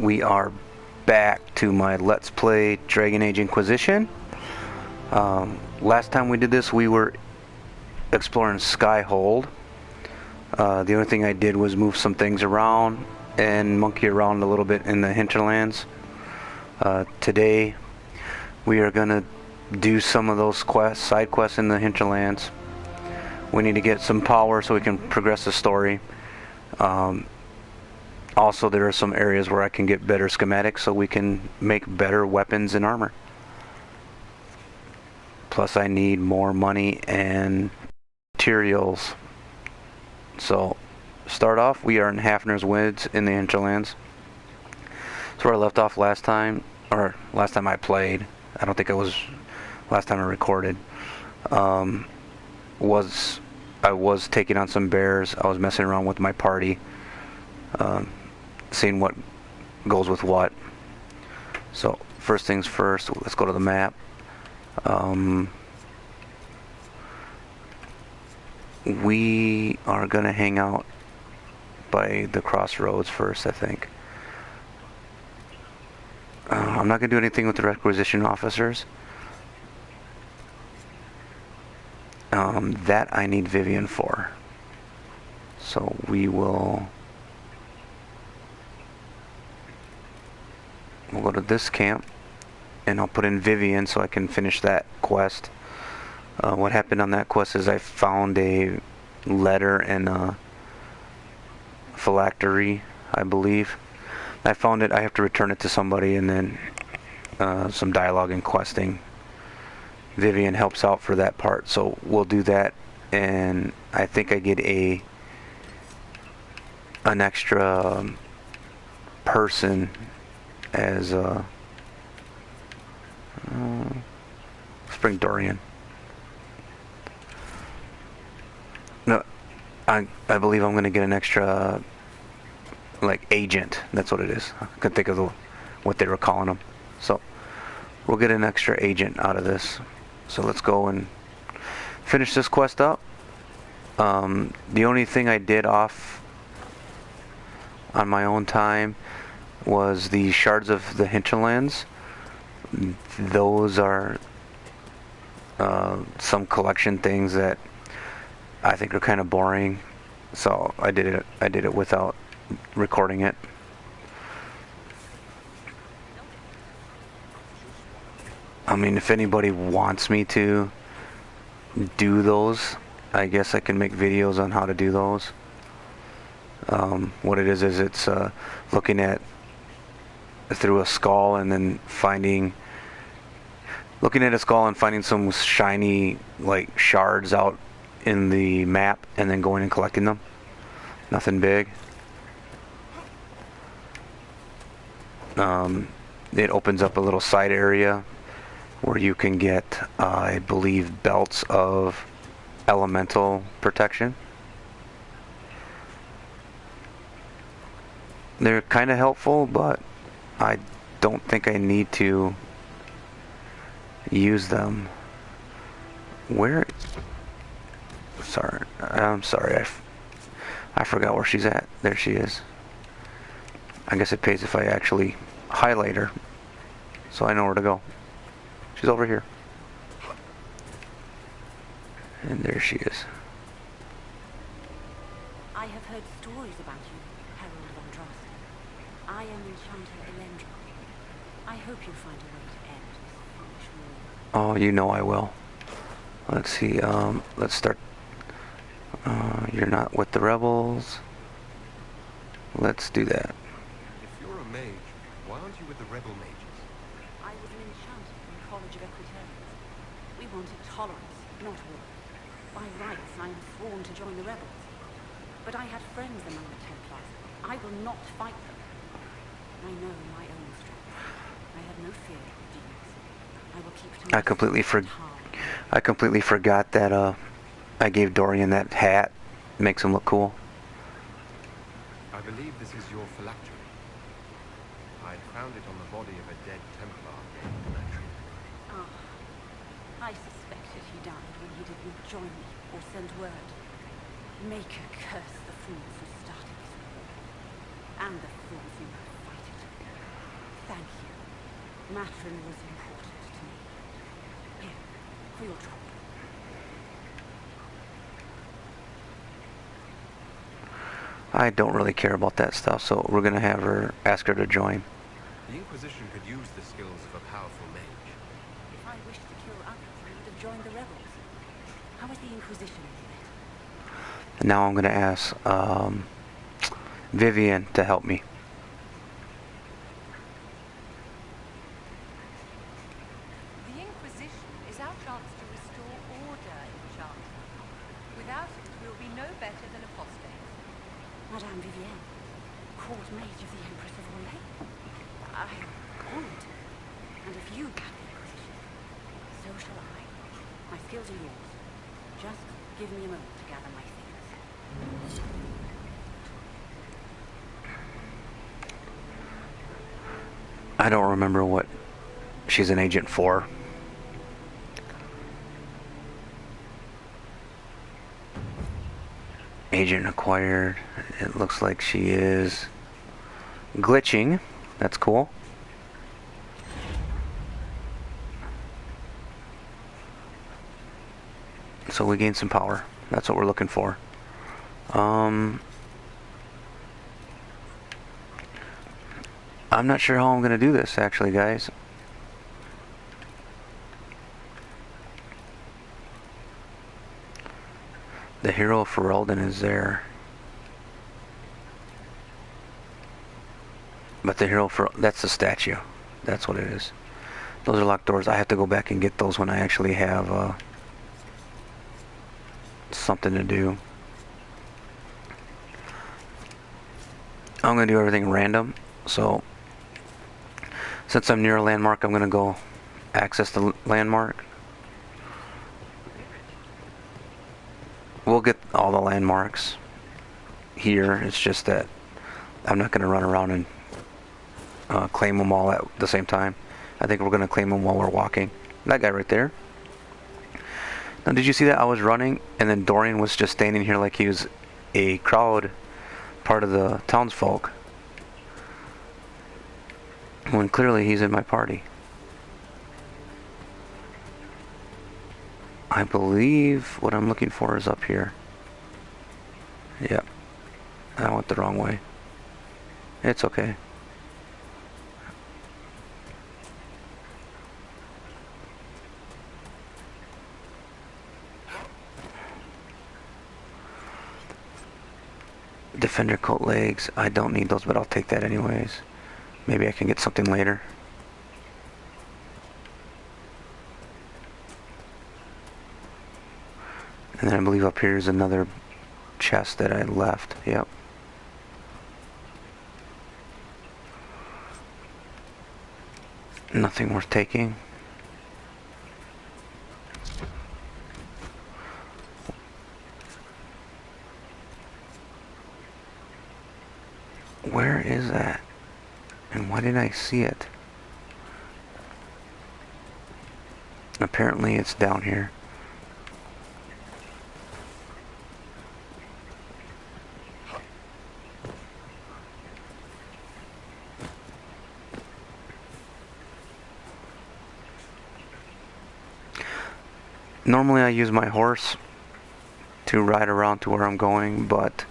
We are back to my Let's Play Dragon Age Inquisition. Last time we did this, we were exploring Skyhold. The only thing I did was move some things around and monkey around a little bit in the Hinterlands. Today, we are going to do some of those side quests in the Hinterlands. We need to get some power so we can progress the story. Also, there are some areas where I can get better schematics so we can make better weapons and armor. Plus, I need more money and materials. So, start off, we are in Hafner's Woods in the Hinterlands. That's where I left off last time, or last time I played. I don't think it was last time I recorded. I was taking on some bears. I was messing around with my party. Seeing what goes with what. So first things first, let's go to the map. We are gonna hang out by the crossroads first, I think. I'm not gonna do anything with the requisition officers. That I need Vivian for. So we'll go to this camp, and I'll put in Vivian so I can finish that quest. What happened on that quest is I found a letter in a phylactery, I believe. I found it, I have to return it to somebody, and then some dialogue and questing. Vivian helps out for that part, so we'll do that, and I think I get an extra person as let's bring Dorian. No, I believe I'm gonna get an extra like agent. That's what it is. I couldn't think of what they were calling them. So we'll get an extra agent out of this. So let's go and finish this quest up. The only thing I did off on my own time was the shards of the Hinterlands. Those are some collection things that I think are kind of boring, so I did it without recording it. I mean, if anybody wants me to do those, I guess I can make videos on how to do those. What it is it's looking at through a skull and then looking at a skull and finding some shiny like shards out in the map and then going and collecting them. Nothing big. It opens up a little side area where you can get, I believe, belts of elemental protection. They're kind of helpful, but I don't think I need to use them. Where? Sorry, I'm sorry. I forgot where she's at. There she is. I guess it pays if I actually highlight her, so I know where to go. She's over here. And there she is. I have heard stories about you, Herald of Andraste. I am Enchanter Elendra. I hope you find a way to end this foolish war. Oh, you know I will. Let's see, let's start. You're not with the rebels. Let's do that. If you're a mage, why aren't you with the rebel mages? I was an enchanter from the College of Equitarians. We wanted tolerance, not war. By rights, I am sworn to join the rebels. But I had friends among the Templars. I will not fight them. I know my own strength. I have no fear of demons. I will keep to I completely forgot that I gave Dorian that hat. Makes him look cool. I believe this is your phylactery. I found it on the body of a dead Templar named Phylactery. Ah, I suspected he died when he did not join me or send word. Maker curse the fools who started this war, and the fools who might fight it. Thank you. Matron was important to me. Here, for your trouble. I don't really care about that stuff, so we're gonna have her ask her to join. The Inquisition could use the skills of a powerful mage. If I wished to kill others, I would have joined the rebels. How is the Inquisition any better? And now I'm gonna ask Vivian to help me. The Inquisition is our chance to restore order in Charter. Without it, we'll be no better than apostates. Madame Vivienne, court mage of the Empress of Orlais. I am honored. And if you back the Inquisition, so shall I. My skills are yours. Just give me a moment to gather my things. I don't remember what she's an agent for. Agent acquired. It looks like she is glitching. That's cool. So we gain some power. That's what we're looking for. I'm not sure how I'm going to do this, actually, guys. The hero of Ferelden is there. But the hero for that's the statue. That's what it is. Those are locked doors. I have to go back and get those when I actually have something to do. I'm going to do everything random. So since I'm near a landmark, I'm going to go access the landmark. We'll get all the landmarks here. It's just that I'm not going to run around and claim them all at the same time. I think we're going to claim them while we're walking. That guy right there. Now, did you see that? I was running, and then Dorian was just standing here like he was a crowd, part of the townsfolk, when clearly he's in my party. I believe what I'm looking for is up here. Yep. I went the wrong way. It's okay. Defender coat legs. I don't need those, but I'll take that anyways. Maybe I can get something later. And then I believe up here is another chest that I left. Yep. Nothing worth taking. Where is that? And why didn't I see it? Apparently it's down here. Normally I use my horse to ride around to where I'm going, but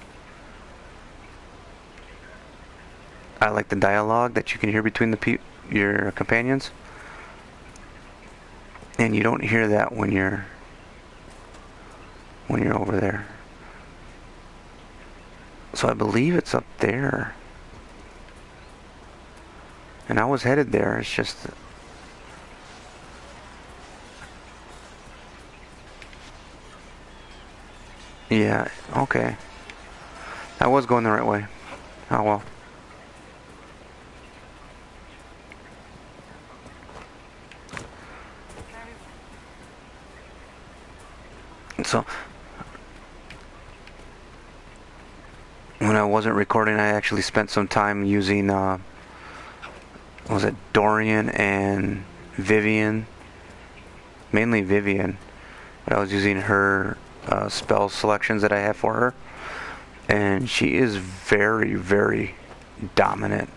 I like the dialogue that you can hear between your companions, and you don't hear that when you're over there. So I believe it's up there, and I was headed there. It's just yeah, okay. I was going the right way. Oh well. So when I wasn't recording, I actually spent some time using was it Dorian and Vivian? Mainly Vivian. But I was using her spell selections that I have for her, and she is very, very dominant.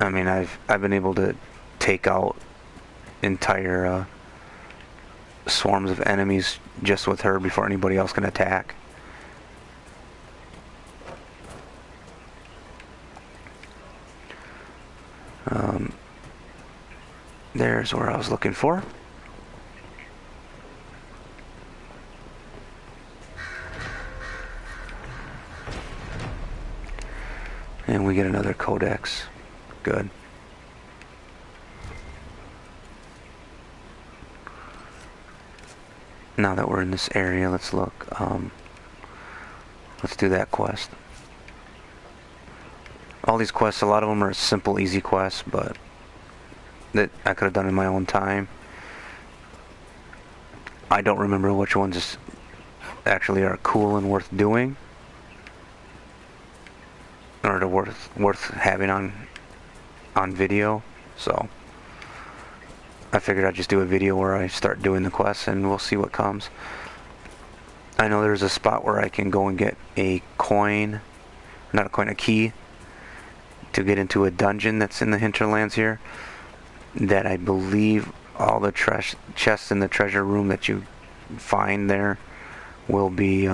I mean, I've been able to take out entire swarms of enemies just with her before anybody else can attack. There's where I was looking for. And we get another codex. Good. Now that we're in this area, let's look. Let's do that quest. All these quests, a lot of them are simple, easy quests, but that I could have done in my own time. I don't remember which ones actually are cool and worth doing, or worth having on video. So I figured I'd just do a video where I start doing the quests, and we'll see what comes. I know there's a spot where I can go and get a coin, not a coin, a key, to get into a dungeon that's in the Hinterlands here, that I believe all the chests in the treasure room that you find there will be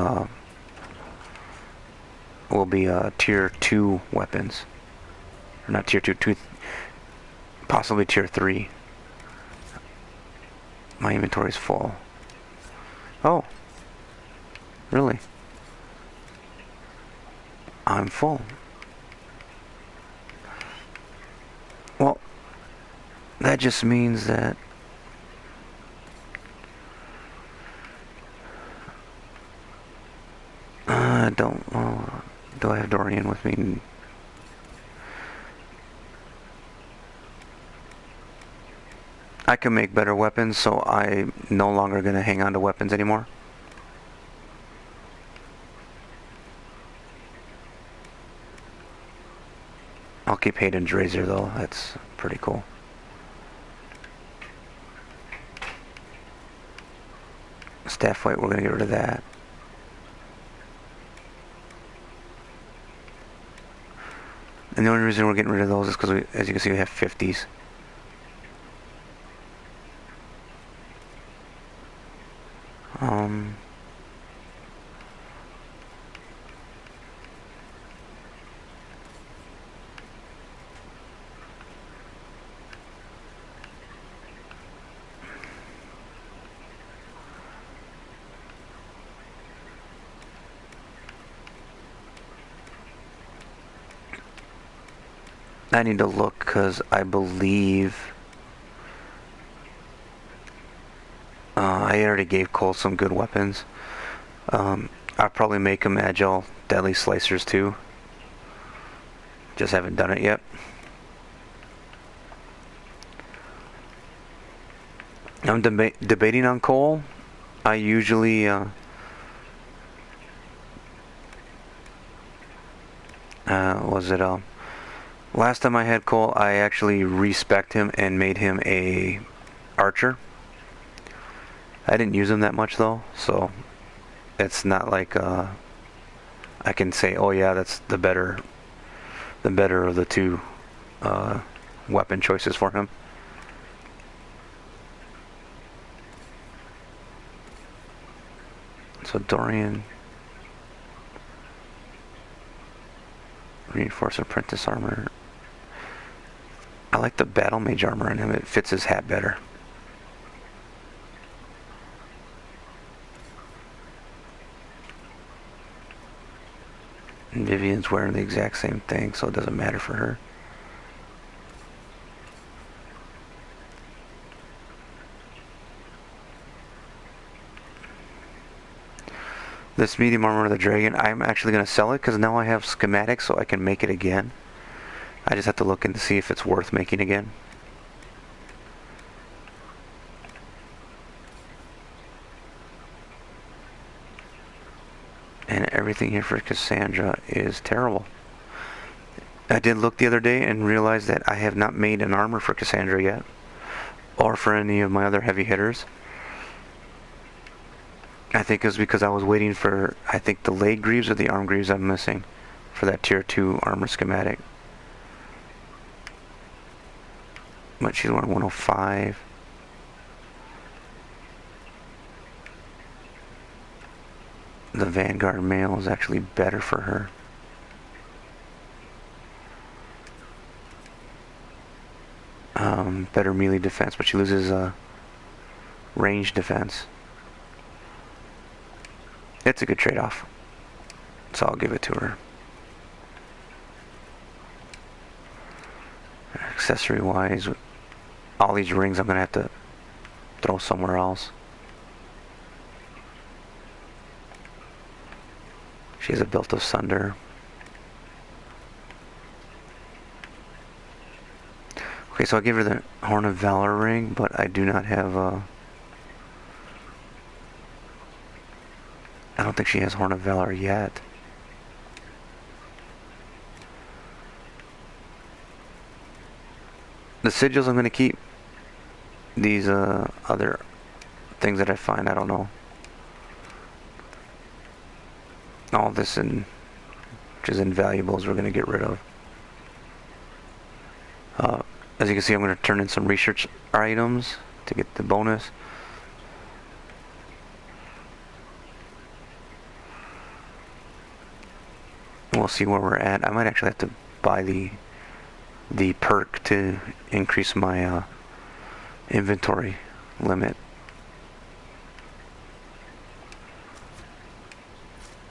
tier 2 weapons. Or not tier 2, possibly tier 3. My inventory's full. Oh. Really? I'm full. Well, that just means that do I have Dorian with me? I can make better weapons, so I'm no longer going to hang on to weapons anymore. I'll keep Hayden's razor though, that's pretty cool. Staff weight, we're going to get rid of that. And the only reason we're getting rid of those is because, as you can see, we have 50s. I need to look because I believe I already gave Cole some good weapons. I'll probably make him agile deadly slicers too. Just haven't done it yet. I'm debating on Cole. I usually last time I had Cole, I actually respec'd him and made him a archer. I didn't use him that much though, so it's not like I can say, oh yeah, that's the better of the two weapon choices for him. So Dorian, reinforced apprentice armor. I like the battle mage armor on him. It fits his hat better. And Vivian's wearing the exact same thing, so it doesn't matter for her. This medium armor of the dragon, I'm actually going to sell it because now I have schematics so I can make it again. I just have to look in to see if it's worth making again. And everything here for Cassandra is terrible. I did look the other day and realized that I have not made an armor for Cassandra yet, or for any of my other heavy hitters. I think it was because I was waiting for, I think, the leg greaves or the arm greaves I'm missing for that tier 2 armor schematic. But she's wearing 105. The Vanguard mail is actually better for her. Better melee defense, but she loses range defense. It's a good trade-off, so I'll give it to her. Accessory-wise, all these rings I'm gonna have to throw somewhere else. She has a belt of sunder. Okay, so I'll give her the Horn of Valor ring, but I do not have I don't think she has Horn of Valor yet. The sigils I'm going to keep. These other things that I find, I don't know. All this in, which is invaluables, we're going to get rid of. As you can see, I'm going to turn in some research items to get the bonus. We'll see where we're at. I might actually have to buy the perk to increase my inventory limit.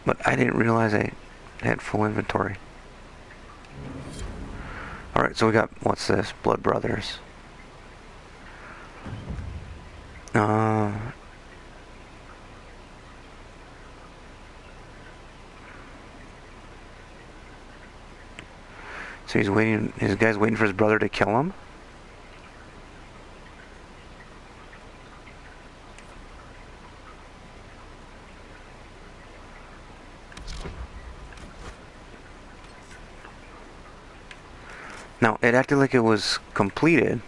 But I didn't realize I had full inventory. Alright, so we got, what's this? Blood Brothers. So he's waiting, his guy's waiting for his brother to kill him? Now, it acted like it was completed.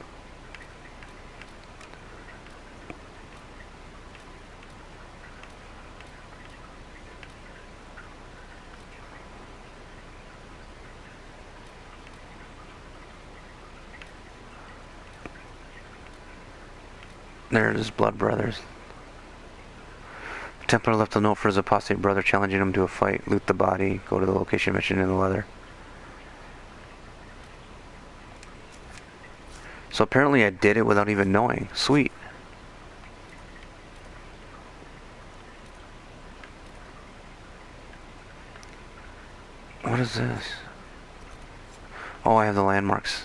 There it is, Blood Brothers. Templar left a note for his apostate brother challenging him to a fight. Loot the body, go to the location mentioned in the letter. So apparently I did it without even knowing. Sweet. What is this? Oh, I have the landmarks.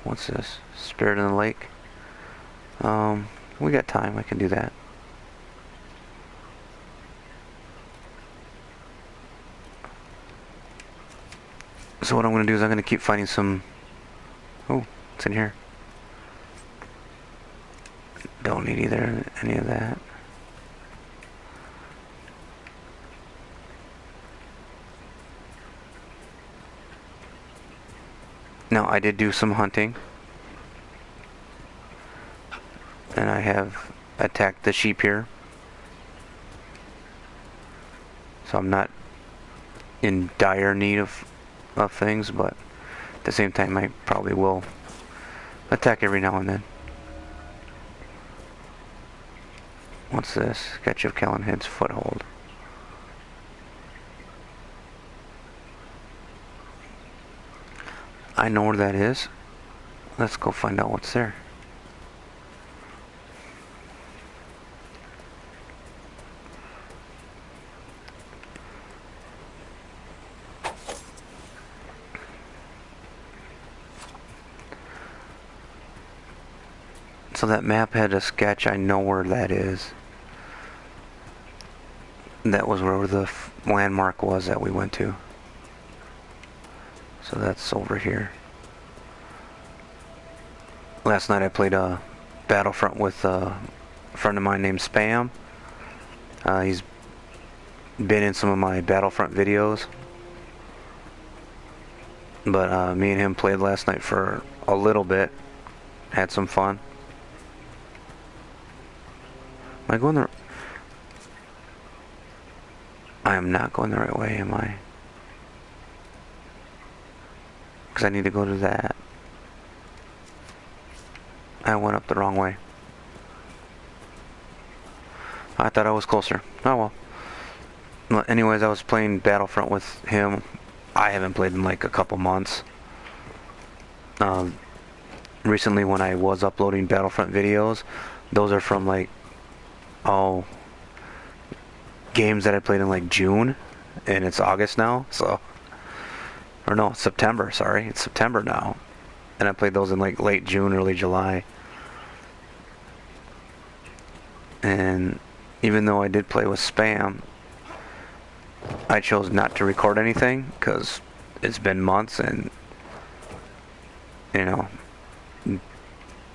What's this? Spirit in the Lake. We got time. I can do that. So what I'm going to do is I'm going to keep finding some... Oh, it's in here. Don't need any of that. Now, I did do some hunting. And I have attacked the sheep here. So I'm not in dire need of things, but at the same time I probably will attack every now and then. What's this? Sketch of Callanhead's Foothold. I know where that is. Let's go find out what's there. So that map had a sketch. I know where that is. That was where the landmark was that we went to. So that's over here. Last night I played a Battlefront with a friend of mine named Spam. He's been in some of my Battlefront videos. But me and him played last night for a little bit. Had some fun. Am I going the... I am not going the right way, am I? Because I need to go to that. I went up the wrong way. I thought I was closer. Oh well. Well, anyways, I was playing Battlefront with him. I haven't played in like a couple months. Recently when I was uploading Battlefront videos, those are from like, oh, games that I played in like June, and it's August now, so, or no, September, sorry, it's September now, and I played those in like late June, early July, and even though I did play with spam, I chose not to record anything, because it's been months, and, you know,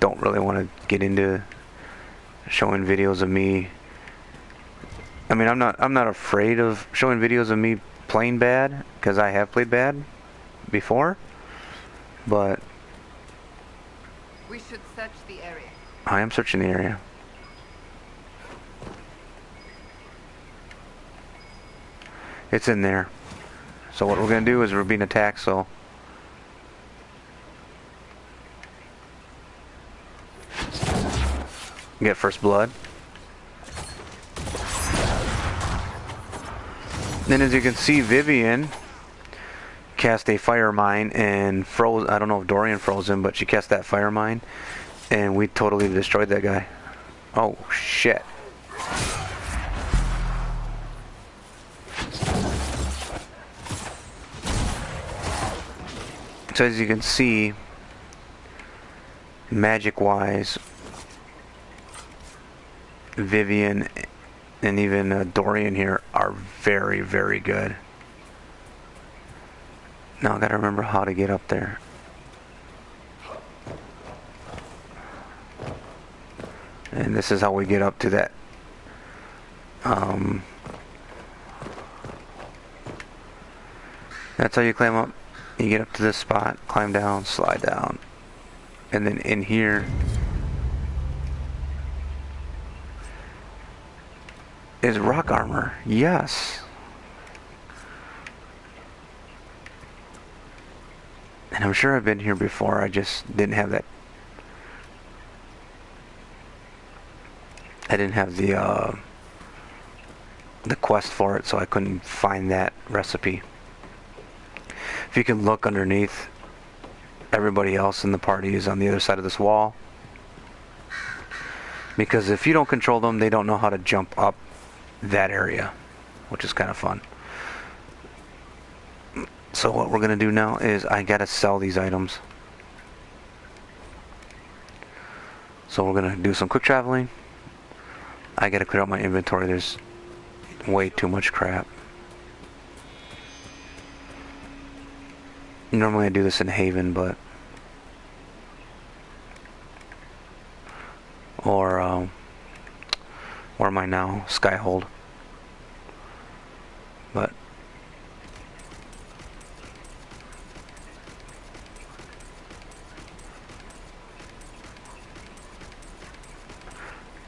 don't really want to get into showing videos of me. I mean, I'm not afraid of showing videos of me playing bad, because I have played bad before, but We should search the area. I am searching the area. It's in there. So what we're gonna do is we're being attacked, so get first blood. Then as you can see, Vivian cast a fire mine and froze. I don't know if Dorian froze him, but she cast that fire mine and we totally destroyed that guy. Oh shit. So as you can see, magic wise, Vivian and even Dorian here are very, very good. Now I gotta remember how to get up there. And this is how we get up to that. That's how you climb up. You get up to this spot, climb down, slide down. And then in here is rock armor. Yes. And I'm sure I've been here before, I just didn't have that. I didn't have the quest for it, so I couldn't find that recipe. If you can look underneath, everybody else in the party is on the other side of this wall. Because if you don't control them, they don't know how to jump up that area, which is kind of fun. So what we're gonna do now is I gotta sell these items. So we're gonna do some quick traveling. I gotta clear out my inventory. There's way too much crap. Normally I do this in Haven, but or where am I now? Skyhold. But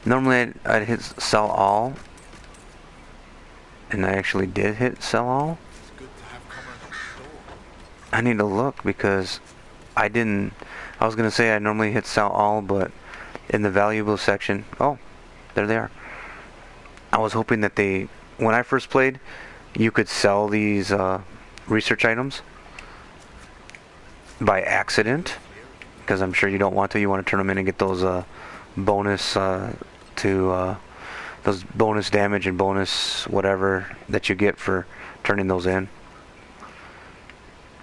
normally I'd hit sell all, and I actually did hit sell all. I need to look because I didn't. I was gonna say I normally hit sell all, but in the valuable section, oh, there they are. I was hoping that they, when I first played, you could sell these research items by accident, because I'm sure you don't want to. You want to turn them in and get those bonus those bonus damage and bonus whatever that you get for turning those in.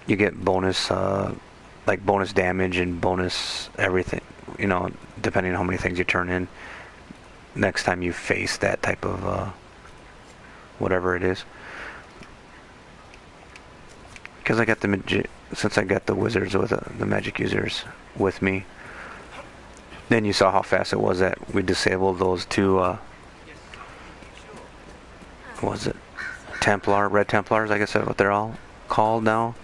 You get bonus like bonus damage and bonus everything, you know, depending on how many things you turn in next time you face that type of whatever it is. Because I got since I got the wizards with the magic users with me, then you saw how fast it was that we disabled those two what was it, Red Templars, I guess that's what they're all called now.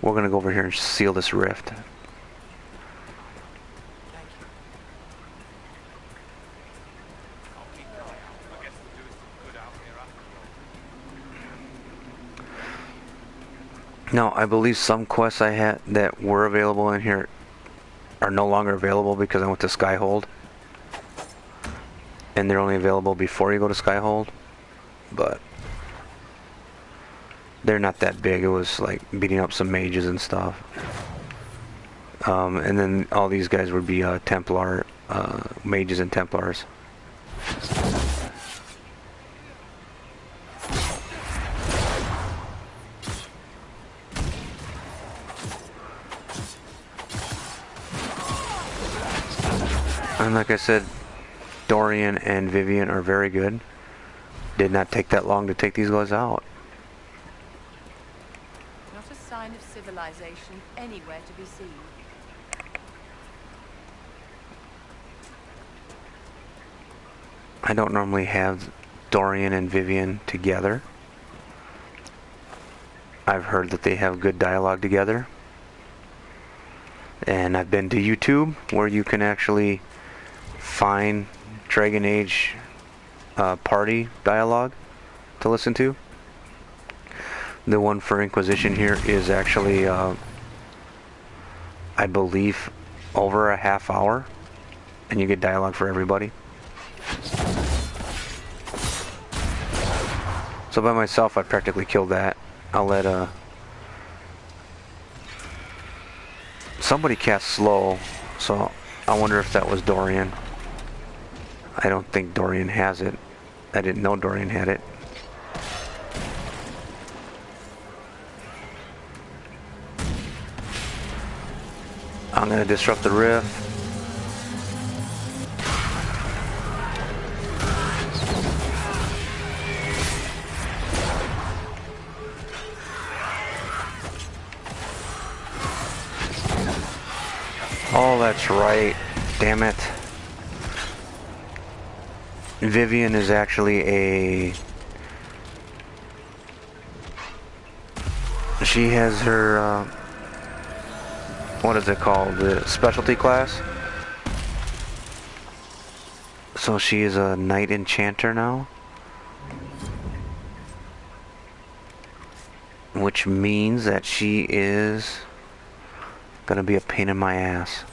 We're gonna go over here and seal this rift. Now, I believe some quests I had that were available in here are no longer available because I went to Skyhold. And they're only available before you go to Skyhold. But they're not that big. It was like beating up some mages and stuff. And then all these guys would be Templar, mages and Templars. And like I said, Dorian and Vivian are very good. Did not take that long to take these guys out. Not a sign of civilization anywhere to be seen. I don't normally have Dorian and Vivian together. I've heard that they have good dialogue together. And I've been to YouTube where you can actually find Dragon Age party dialogue to listen to. The one for Inquisition here is actually, I believe, over a half hour. And you get dialogue for everybody. So by myself, I practically killed that. I'll let somebody cast slow, so I wonder if that was Dorian. I don't think Dorian has it. I didn't know Dorian had it. I'm gonna disrupt the rift. Oh, that's right. Damn it. Vivian is actually a... She has her... what is it called? The specialty class? So she is a knight enchanter now. Which means that she is... gonna be a pain in my ass.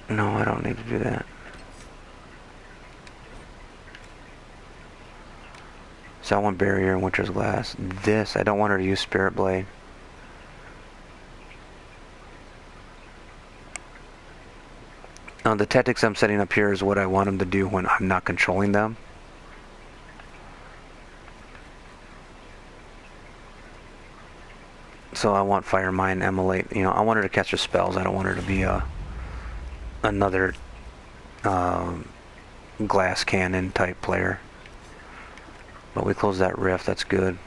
No, I don't need to do that. So I want Barrier and Winter's Glass. This, I don't want her to use Spirit Blade. Now the tactics I'm setting up here is what I want them to do when I'm not controlling them. So I want Fire Mine, Emulate. You know, I want her to catch her spells. I don't want her to be another glass cannon type player. But we close that rift. That's good.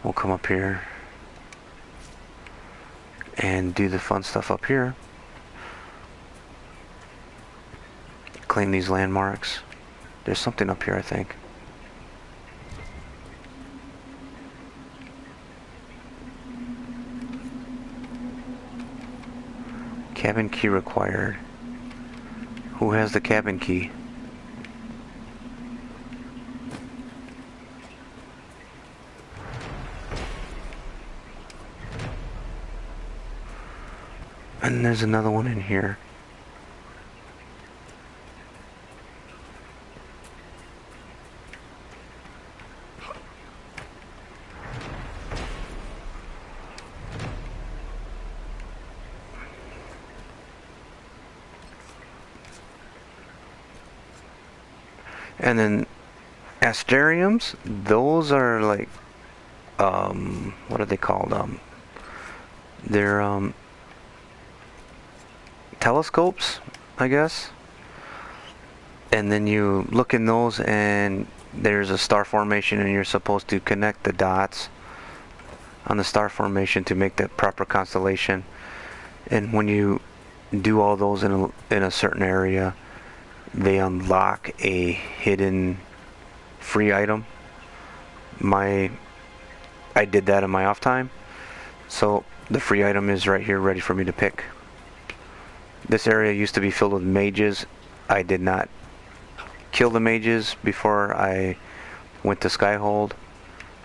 We'll come up here and do the fun stuff up here. Claim these landmarks. There's something up here, I think. Cabin key required. Who has the cabin key? And there's another one in here. And then Asteriums, those are like what are they called? They're telescopes, I guess. And then you look in those and there's a star formation and you're supposed to connect the dots on the star formation to make the proper constellation. And when you do all those in a certain area, they unlock a hidden free item. I did that in my off time. So the free item is right here ready for me to pick. This area used to be filled with mages I did not kill the mages before I went to Skyhold,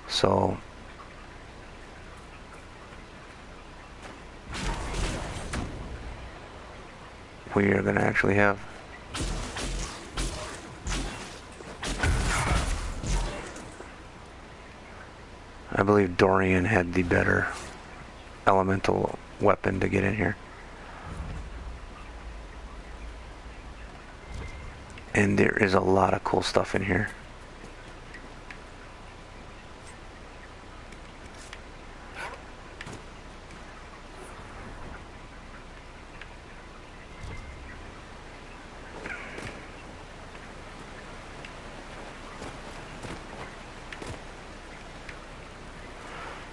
so we are going to actually have I believe Dorian had the better elemental weapon to get in here. And there is a lot of cool stuff in here.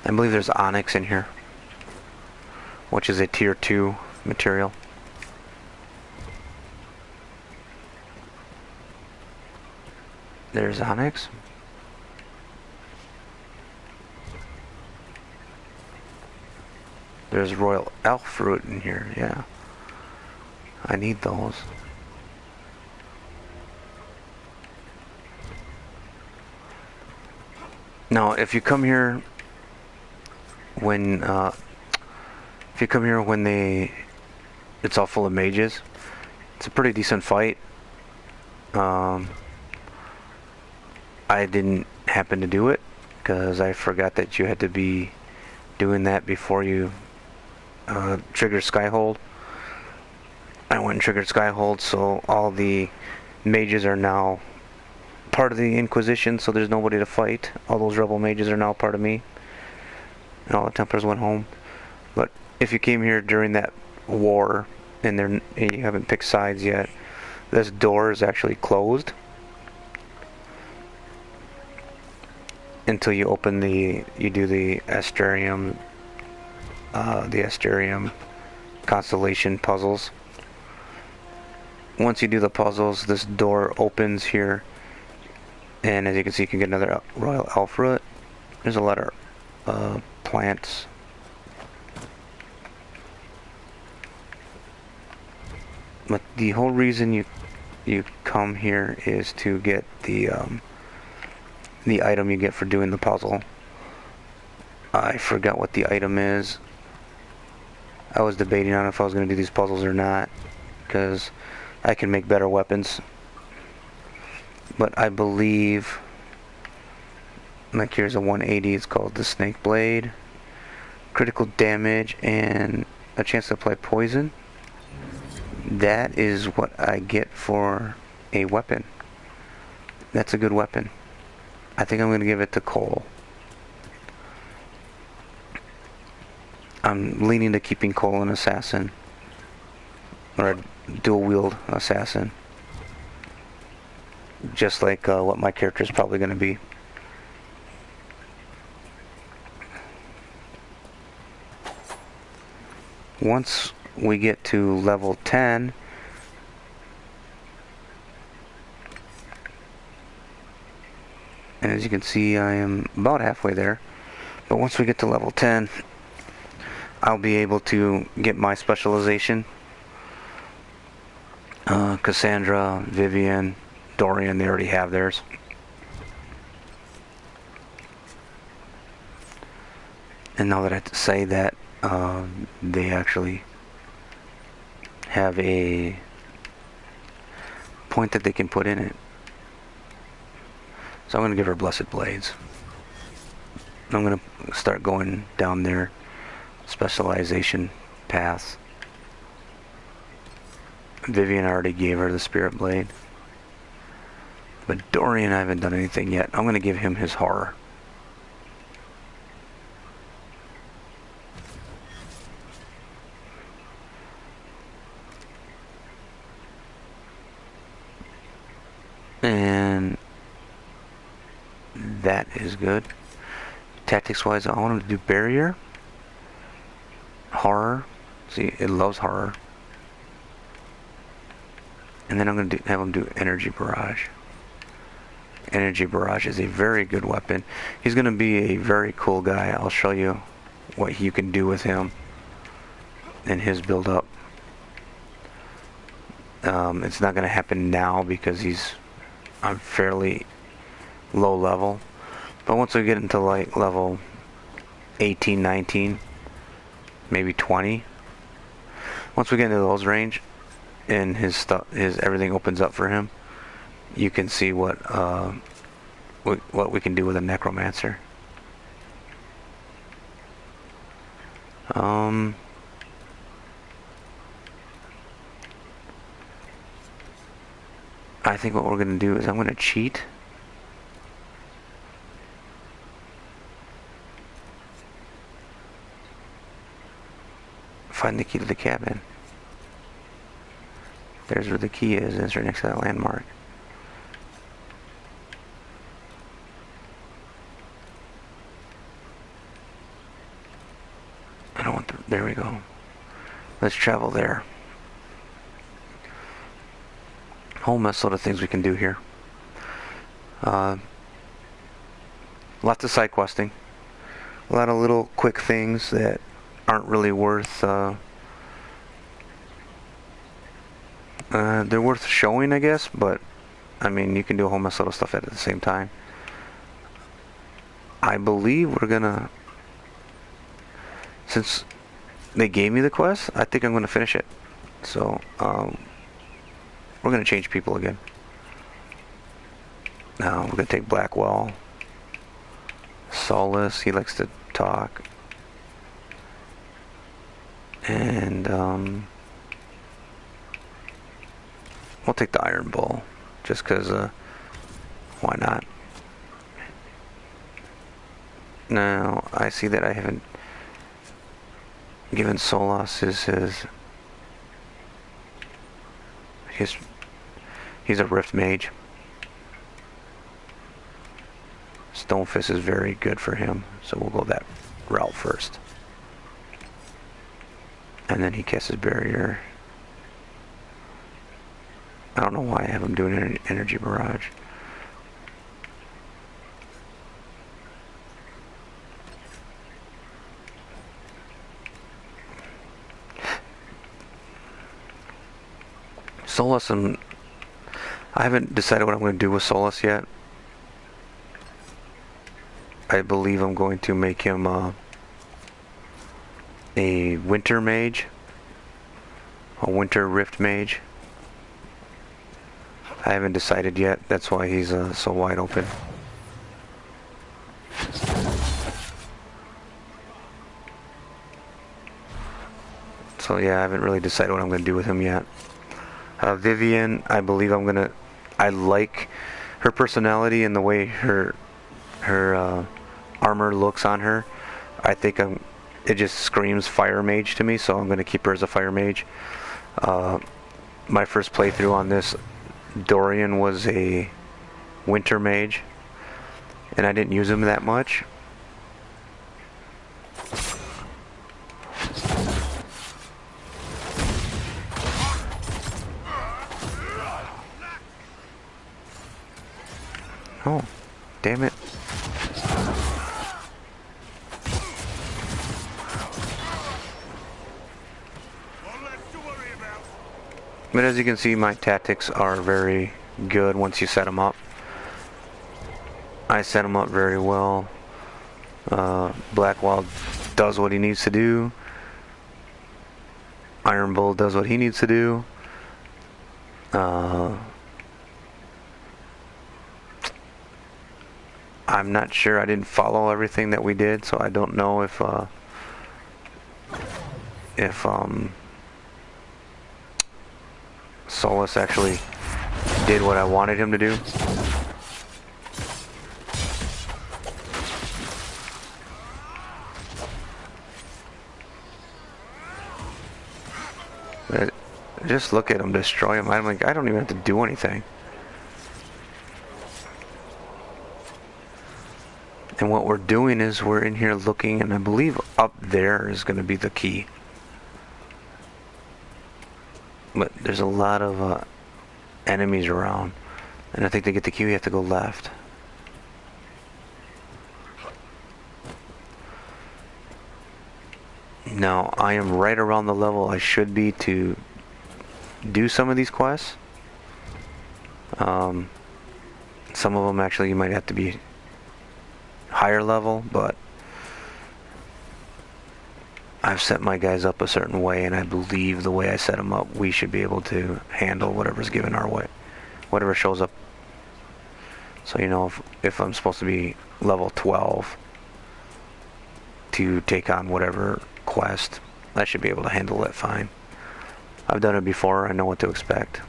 I believe there's onyx in here, which is a tier 2 material. There's onyx. There's royal elf fruit in here, yeah. I need those. Now, if you come here when it's all full of mages, it's a pretty decent fight. I didn't happen to do it because I forgot that you had to be doing that before you triggered Skyhold. I went and triggered Skyhold, so all the mages are now part of the Inquisition, so there's nobody to fight. All those rebel mages are now part of me. And all the Templars went home. But if you came here during that war and you haven't picked sides yet, this door is actually closed until you open you do the Asterium constellation puzzles. Once you do the puzzles, this door opens here, and as you can see, you can get another royal elf root. There's a lot of plants. But the whole reason you come here is to get the item you get for doing the puzzle. I forgot what the item is. I was debating on if I was going to do these puzzles or not, because I can make better weapons. But I believe, like, here's a 180, it's called the Snake Blade. Critical damage and a chance to apply poison. That is what I get for a weapon. That's a good weapon. I think I'm going to give it to Cole. I'm leaning to keeping Cole an assassin, or a dual wield assassin, just like what my character is probably going to be. Once we get to level 10, and as you can see, I am about halfway there, but once we get to level 10, I'll be able to get my specialization. Cassandra, Vivian, Dorian, they already have theirs. And now that I have to say that, they actually have a point that they can put in it. So I'm going to give her Blessed Blades. I'm going to start going down their specialization paths. Vivian already gave her the Spirit Blade. But Dorian, I haven't done anything yet. I'm going to give him his Horror. And that is good. Tactics wise, I want him to do Barrier, Horror. See, it loves Horror. And then I'm going to have him do Energy Barrage. Energy Barrage is a very good weapon. He's going to be a very cool guy. I'll show you what you can do with him and his build up. It's not going to happen now because he's on fairly low level. But once we get into like level 18, 19, maybe 20, once we get into those range and his stuff, his everything opens up for him, you can see what we can do with a necromancer. I think what we're going to do is I'm going to cheat. Find the key to the cabin. There's where the key is. It's right next to that landmark. I don't want the... There we go. Let's travel there. Whole mess load of things we can do here. Lots of side questing. A lot of little quick things that aren't really worth... they're worth showing, I guess, but I mean, you can do a whole mess load of stuff at the same time. I believe we're gonna... Since they gave me the quest, I think I'm gonna finish it. So, we're going to change people again. Now, we're going to take Blackwell. Solus, he likes to talk. And, we'll take the Iron Bull. Just because, why not? Now, I see that I haven't given Solus he's a Rift Mage. Stonefist is very good for him, so we'll go that route first. And then he casts his barrier. I don't know why I have him doing an energy barrage. Solus, and I haven't decided what I'm going to do with Solus yet. I believe I'm going to make him a Winter Mage, a Winter Rift Mage. I haven't decided yet. That's why he's so wide open. So yeah, I haven't really decided what I'm going to do with him yet. Vivian, I believe I like her personality and the way her armor looks on her. I think it just screams Fire Mage to me, so I'm going to keep her as a Fire Mage. My first playthrough on this, Dorian was a Winter Mage, and I didn't use him that much. Oh, damn it. But as you can see, my tactics are very good once you set them up. I set them up very well. Blackwell does what he needs to do. Iron Bull does what he needs to do. I'm not sure. I didn't follow everything that we did, so I don't know if Solus actually did what I wanted him to do. But just look at him, destroy him. I'm like, I don't even have to do anything. And what we're doing is we're in here looking, and I believe up there is going to be the key. But there's a lot of enemies around, and I think to get the key you have to go left. Now I am right around the level I should be to do some of these quests. Some of them actually you might have to be higher level, but I've set my guys up a certain way, and I believe the way I set them up, we should be able to handle whatever's given our way, whatever shows up. So, you know, if I'm supposed to be level 12 to take on whatever quest, I should be able to handle it fine. I've done it before, I know what to expect.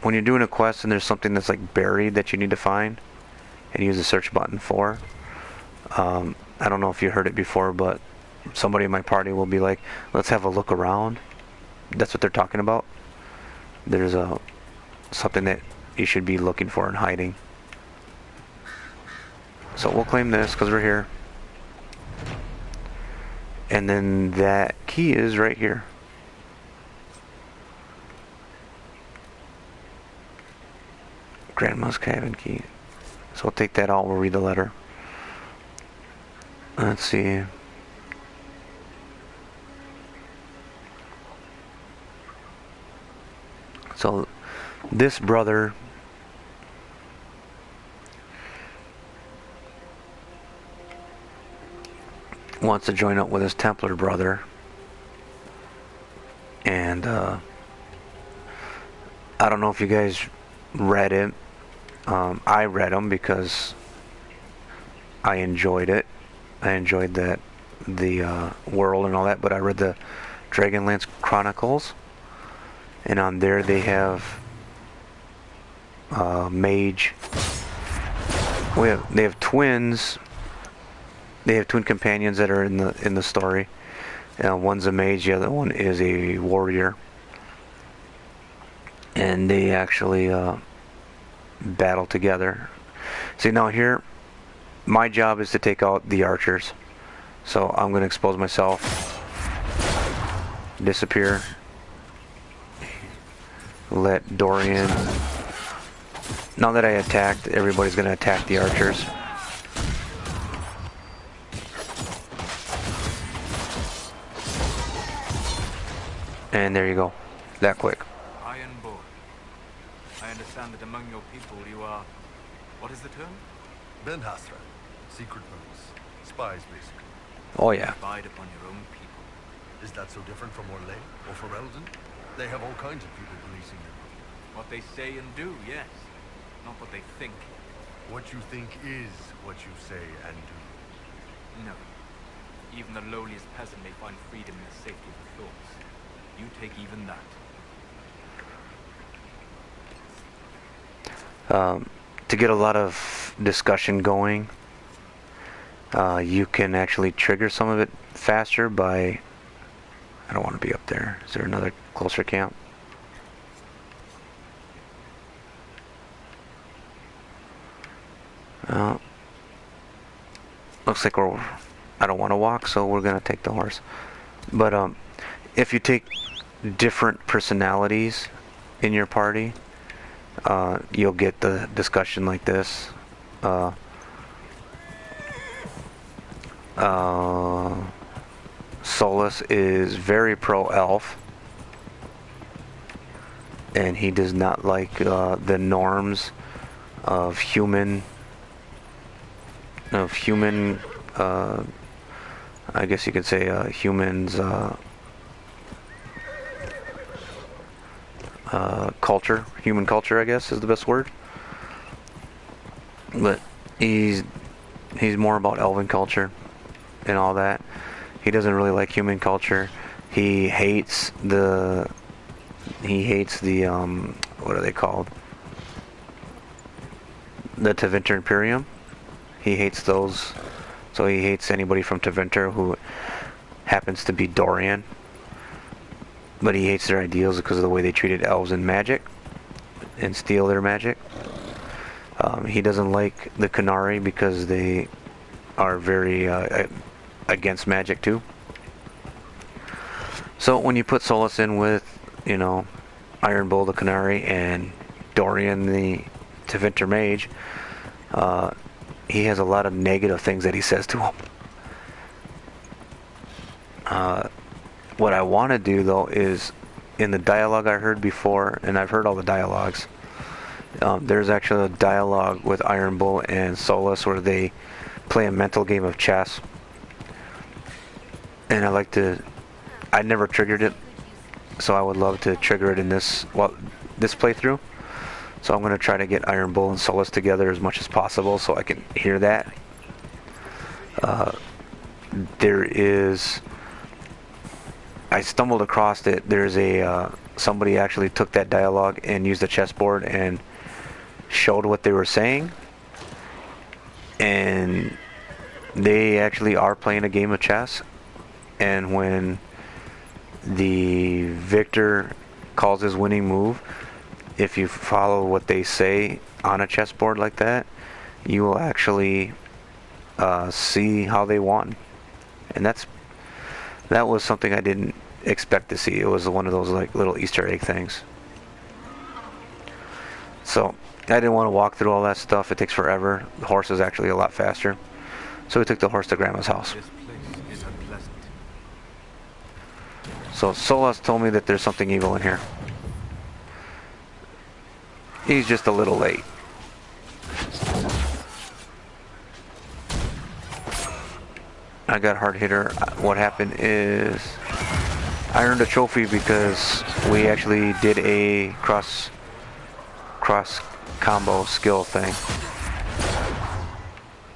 When you're doing a quest and there's something that's like buried that you need to find and use the search button for, I don't know if you heard it before, but somebody in my party will be like, let's have a look around. That's what they're talking about. There's something that you should be looking for and hiding. So we'll claim this because we're here. And then that key is right here. Grandma's cabin key. So we'll take that out, we'll read the letter. Let's see. So this brother wants to join up with his Templar brother, and I don't know if you guys read it. I read them because I enjoyed it. I enjoyed the world and all that, but I read the Dragonlance Chronicles, and on there they have mage. They have twins. They have twin companions that are in the story. One's a mage, the other one is a warrior, and they actually battle together. See, now here, my job is to take out the archers. So I'm going to expose myself, disappear, let Dorian. Now that I attacked, everybody's going to attack the archers. And there you go, that quick. Ironborn. I understand that among your people you are... What is the term? Ben Hasra. Secret police. Spies, basically. Oh yeah. Spied upon your own people. Is that so different from Orlais or Ferelden? They have all kinds of people policing them. What they say and do, yes. Not what they think. What you think is what you say and do. No. Even the lowliest peasant may find freedom in the safety of the thoughts. You take even that. To get a lot of discussion going, you can actually trigger some of it faster by... I don't want to be up there. Is there another closer camp? Looks like we're... I don't want to walk, so we're going to take the horse. But if you take different personalities in your party, you'll get the discussion like this. Solus is very pro-elf, and he does not like the norms of human I guess you could say humans culture. Human culture, I guess, is the best word. But he's more about elven culture and all that. He doesn't really like human culture. He hates the what are they called? The Tevinter Imperium. He hates those. So he hates anybody from Tevinter who happens to be Dorian. But he hates their ideals because of the way they treated elves and magic and steal their magic. He doesn't like the Qunari because they are very against magic too. So when you put Solus in with, Iron Bull the Qunari and Dorian the Tevinter mage, he has a lot of negative things that he says to him. What I want to do though is, in the dialogue I heard before, and I've heard all the dialogues, there's actually a dialogue with Iron Bull and Solus where they play a mental game of chess. And I never triggered it, so I would love to trigger it in this playthrough. So I'm going to try to get Iron Bull and Solus together as much as possible so I can hear that. I stumbled across it. There's somebody actually took that dialogue and used a chessboard and showed what they were saying. And they actually are playing a game of chess. And when the victor calls his winning move, if you follow what they say on a chessboard like that, you will actually see how they won. And that was something I didn't expect to see. It was one of those like little Easter egg things. So I didn't want to walk through all that stuff. It takes forever. The horse is actually a lot faster. So we took the horse to Grandma's house. This place is unpleasant. So Solus told me that there's something evil in here. He's just a little late. I got hard hitter. What happened is I earned a trophy because we actually did a cross combo skill thing.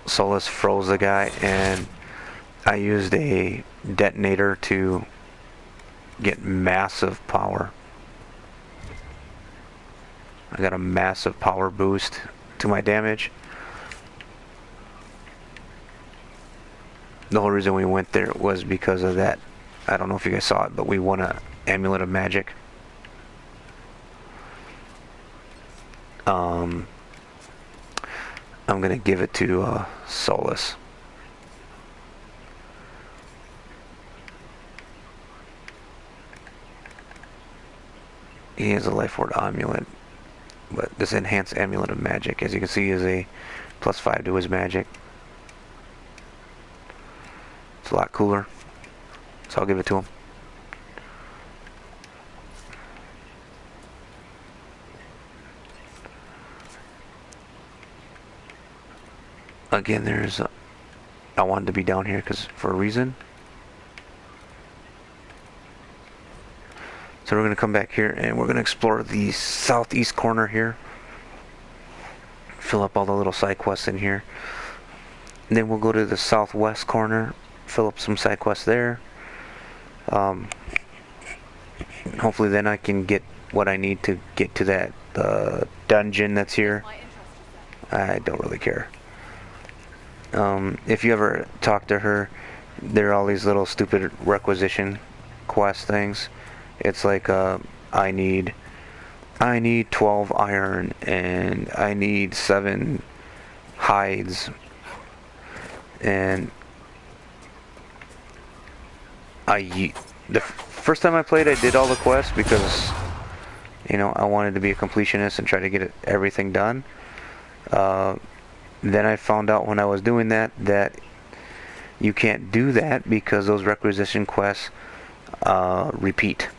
Solus froze the guy and I used a detonator to get massive power. I got a massive power boost to my damage. The whole reason we went there was because of that. I don't know if you guys saw it, but we won an amulet of magic. I'm gonna give it to Solus. He has a life ward amulet, but this enhanced amulet of magic, as you can see, is a +5 to his magic. It's a lot cooler, so I'll give it to him. Again, I wanted to be down here for a reason. So we're going to come back here and we're going to explore the southeast corner here. Fill up all the little side quests in here. And then we'll go to the southwest corner, fill up some side quests there. Hopefully then I can get what I need to get to that dungeon that's here. I don't really care. If you ever talk to her, there are all these little stupid requisition quest things. It's like I need 12 iron and I need 7 hides, and the first time I played, I did all the quests because I wanted to be a completionist and try to get everything done. Then I found out when I was doing that you can't do that because those requisition quests repeat.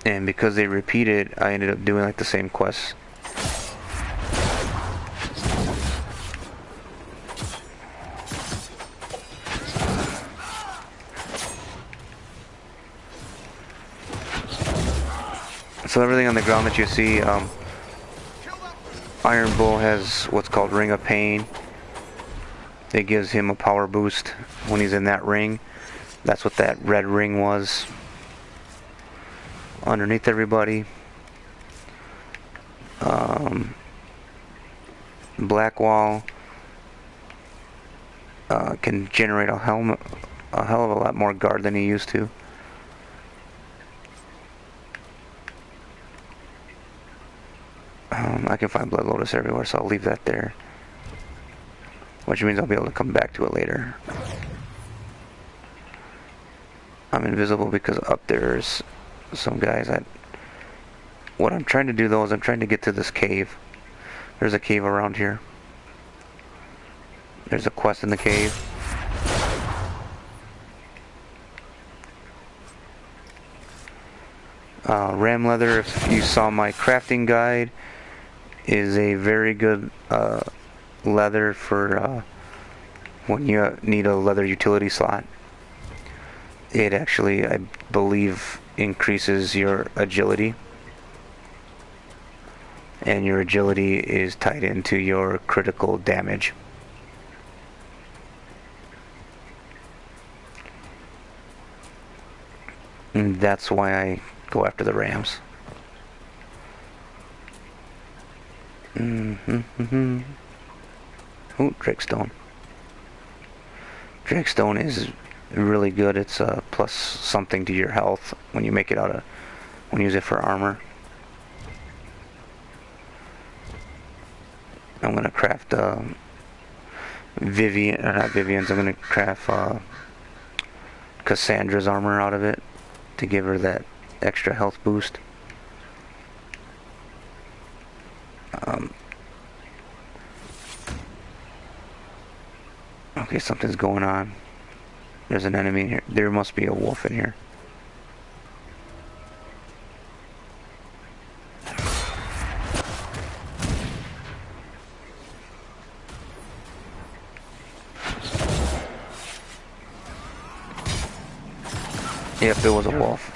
And because they repeated, I ended up doing like the same quests. So everything on the ground that you see, Iron Bull has what's called Ring of Pain. It gives him a power boost when he's in that ring. That's what that red ring was. Underneath everybody, Blackwall can generate a hell of a lot more guard than he used to. I can find Blood Lotus everywhere, so I'll leave that there, which means I'll be able to come back to it later. I'm invisible because up there's some guys that what I'm trying to do though is I'm trying to get to this cave. There's a cave around here. There's a quest in the cave. Ram leather, if you saw my crafting guide, is a very good leather for when you need a leather utility slot. It actually, I believe, increases your agility. And your agility is tied into your critical damage. And that's why I go after the rams. Ooh, Drakestone. Drakestone is really good. It's a plus something to your health when you make it out of, when you use it for armor. I'm gonna craft Vivian, or not Vivian's. I'm gonna craft Cassandra's armor out of it to give her that extra health boost. Okay, something's going on. There's an enemy in here. There must be a wolf in here. Yep, there was a wolf.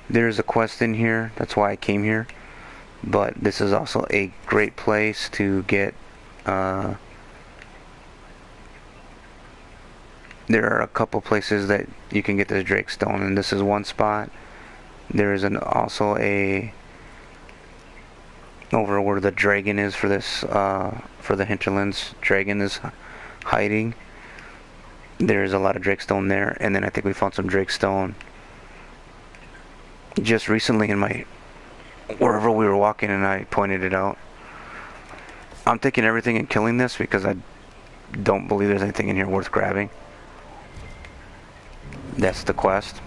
There's a quest in here, that's why I came here. But this is also a great place to get, there are a couple places that you can get this Drakestone, and this is one spot. There is also a, over where the dragon is for this, for the Hinterlands, dragon is hiding. There's a lot of Drakestone there, and then I think we found some Drakestone just recently in my, wherever we were walking, and I pointed it out. I'm taking everything and killing this because I don't believe there's anything in here worth grabbing. That's the quest.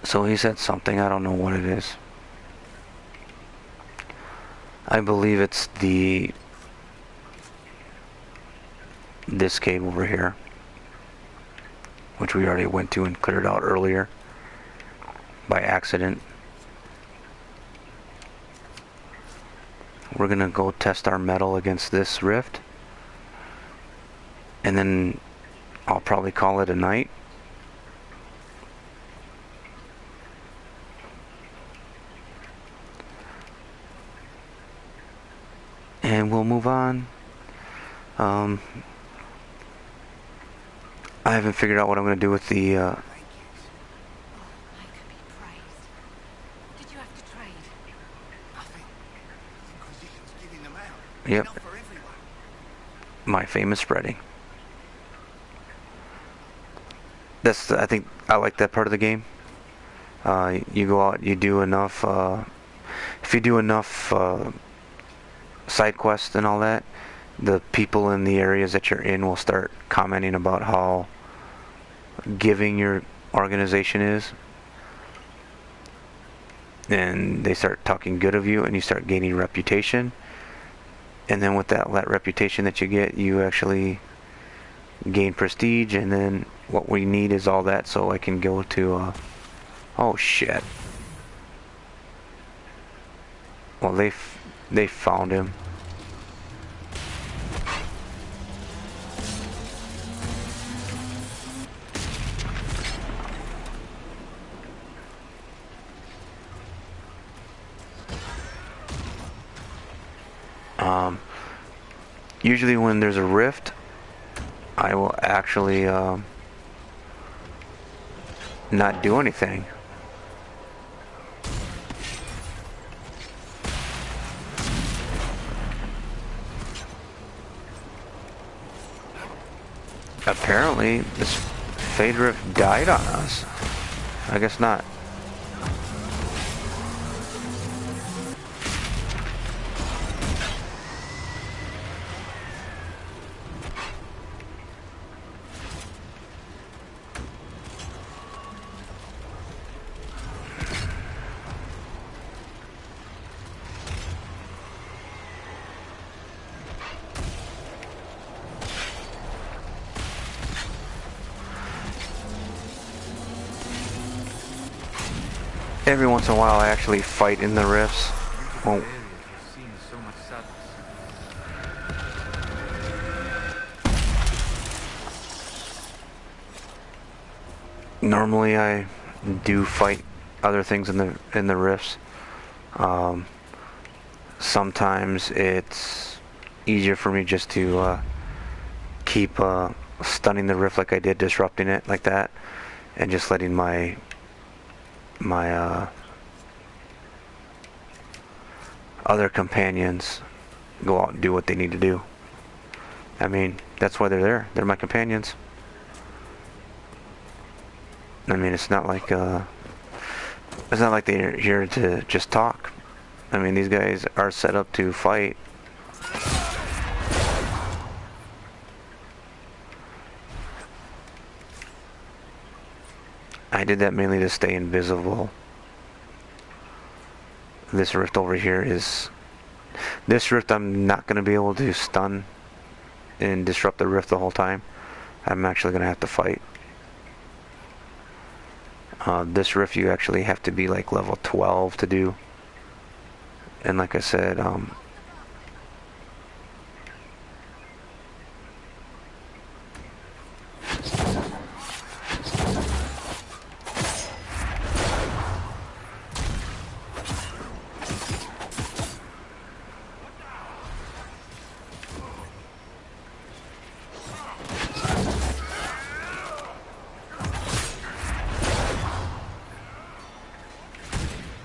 So he said something, I don't know what it is. I believe it's this cave over here, which we already went to and cleared out earlier by accident. We're gonna go test our metal against this rift, and then I'll probably call it a night. And we'll move on. I haven't figured out what I'm going to do with the I could be praised. Did you have to trade? Nothing. Inquisition's giving them out. Yep. Enough for everyone. my famous spreading. That's, I think I like that part of the game. You go out, you do enough, if you do enough side quests and all that, the people in the areas that you're in will start commenting about how giving your organization is, and they start talking good of you, and you start gaining reputation, and then with that reputation that you get, you actually gain prestige, and then what we need is all that so I can go to oh shit, well they found him. Usually when there's a rift, I will actually not do anything. Apparently, this Fade Rift died on us. I guess not. Every once in a while I actually fight in the rifts. Well, Areas have seen so much sadness. normally I do fight other things in the rifts. Sometimes it's easier for me just to keep stunning the rift like I did, disrupting it like that, and just letting my other companions go out and do what they need to do. I mean, that's why they're there. They're my companions. I mean, it's not like they're here to just talk. I mean, these guys are set up to fight. I did that mainly to stay invisible. This rift over here is... This rift I'm not going to be able to stun and disrupt the rift the whole time. I'm actually going to have to fight. This rift you actually have to be like level 12 to do. And like I said,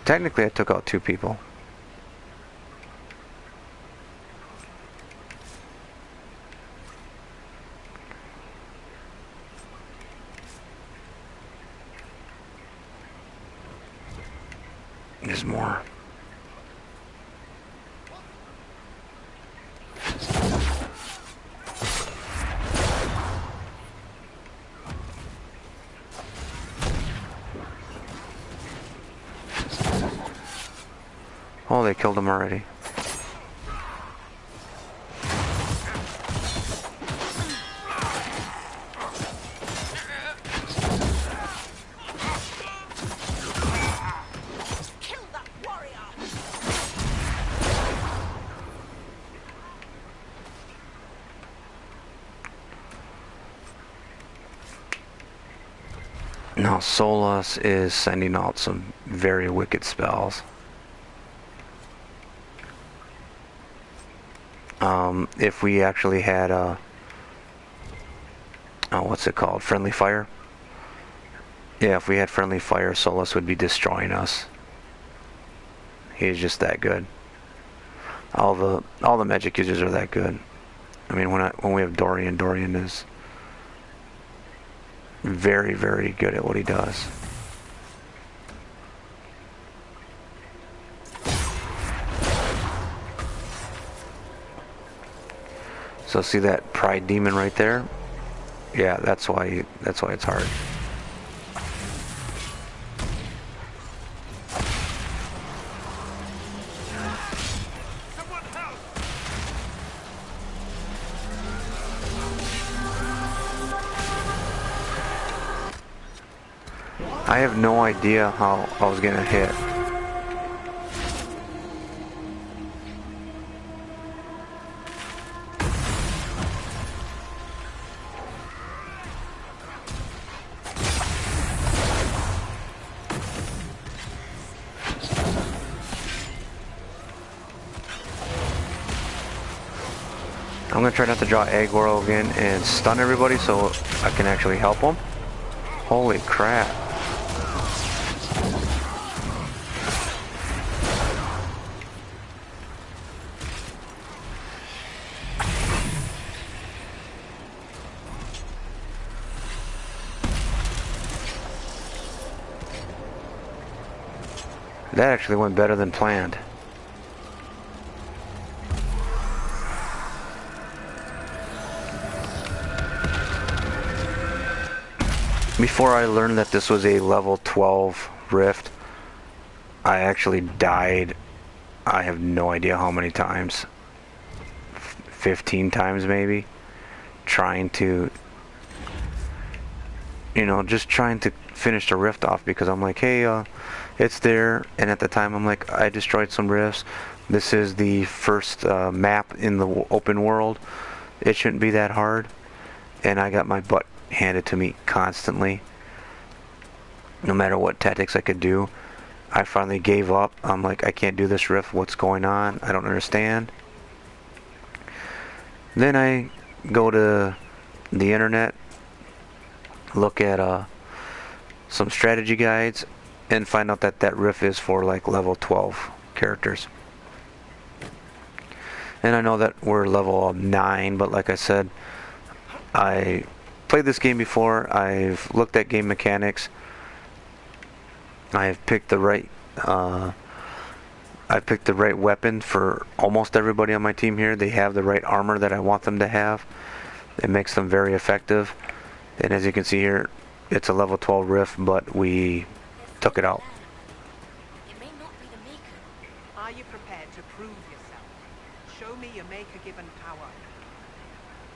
technically I took out 2 people. There's more. Oh, they killed him already. Now Solas is sending out some very wicked spells. If we actually had what's it called? Friendly fire? Yeah, if we had friendly fire, Solas would be destroying us. He's just that good. All the magic users are that good. I mean, when we have Dorian is very, very good at what he does. So see that pride demon right there? Yeah, that's why it's hard. I have no idea how I was gonna hit. I'm gonna try not to draw Agoro again and stun everybody so I can actually help them. Holy crap. That actually went better than planned. Before I learned that this was a level 12 rift, I actually died, I have no idea how many times. 15 times maybe. Trying to, you know, just trying to finish the rift off because I'm like, hey, it's there. And at the time I'm like, I destroyed some rifts. This is the first map in the open world. It shouldn't be that hard. And I got my butt handed to me constantly. No matter what tactics I could do. I finally gave up. I'm like, I can't do this rift. What's going on? I don't understand. Then I go to the internet, look at some strategy guides, and find out that that rift is for like level 12 characters. And I know that we're level 9, but like I said, I played this game before. I've looked at game mechanics. I've picked the right weapon for almost everybody on my team here. They have the right armor that I want them to have. It makes them very effective. And as you can see here, it's a level 12 rift, but we took it out. It may not be the Maker. Are you prepared to prove yourself? Show me your Maker-given power.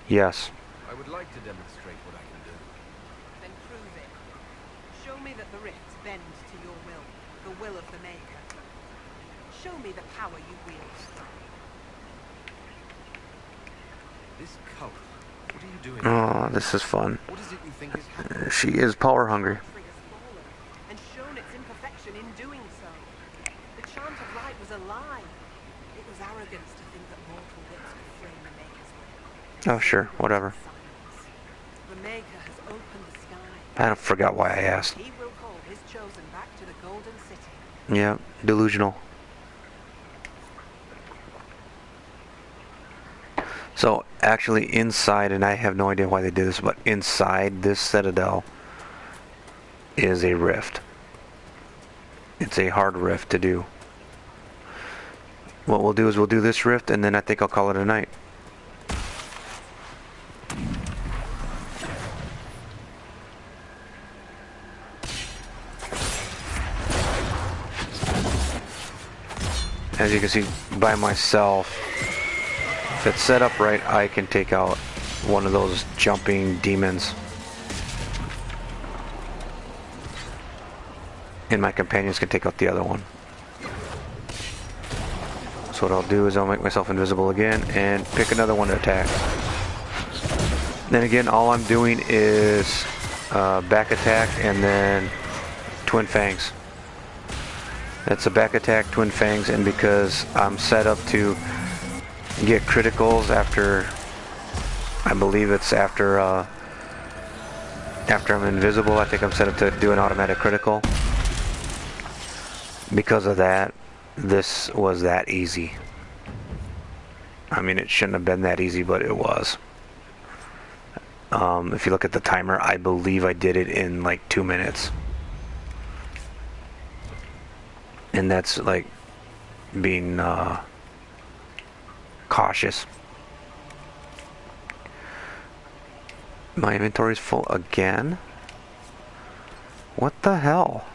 Yes. I would like to demonstrate what I can do. Then prove it. Show me that the rifts bend to your will, the will of the Maker. Show me the power you wield. This cult, what are you doing? Oh, this is fun. What is it you think is happening? She is power hungry. Free has fallen, and shown its imperfection in doing so. The chant of light was a lie. It was arrogance to think that mortal lips could frame the Maker's will. Oh, sure, whatever. The Maker has opened the sky. I forgot why I asked. He will call his chosen back to the Golden City. Yeah, delusional. So, actually inside, and I have no idea why they did this, but inside this citadel is a rift. It's a hard rift to do. What we'll do is we'll do this rift, and then I think I'll call it a night. As you can see, by myself, if it's set up right, I can take out one of those jumping demons. And my companions can take out the other one. So what I'll do is I'll make myself invisible again and pick another one to attack. Then again, all I'm doing is back attack and then twin fangs. That's a back attack, twin fangs, and because I'm set up to get criticals after, I believe it's after I'm invisible. I think I'm set up to do an automatic critical. Because of that, this was that easy. I mean, it shouldn't have been that easy, but it was. If you look at the timer, I believe I did it in like 2 minutes. And that's like being cautious. My inventory's full again? What the hell?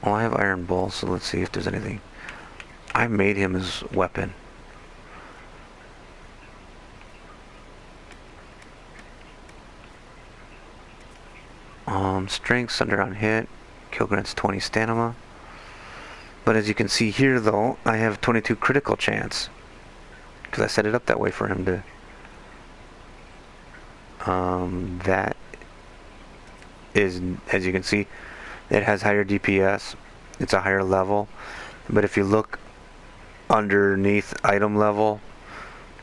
Well, I have iron balls, so let's see if there's anything. I made him his weapon. Strength, Thunder on hit, kill grants 20 stamina. But as you can see here though, I have 22 critical chance. Because I set it up that way for him to... that is, as you can see, it has higher DPS. It's a higher level. But if you look underneath item level,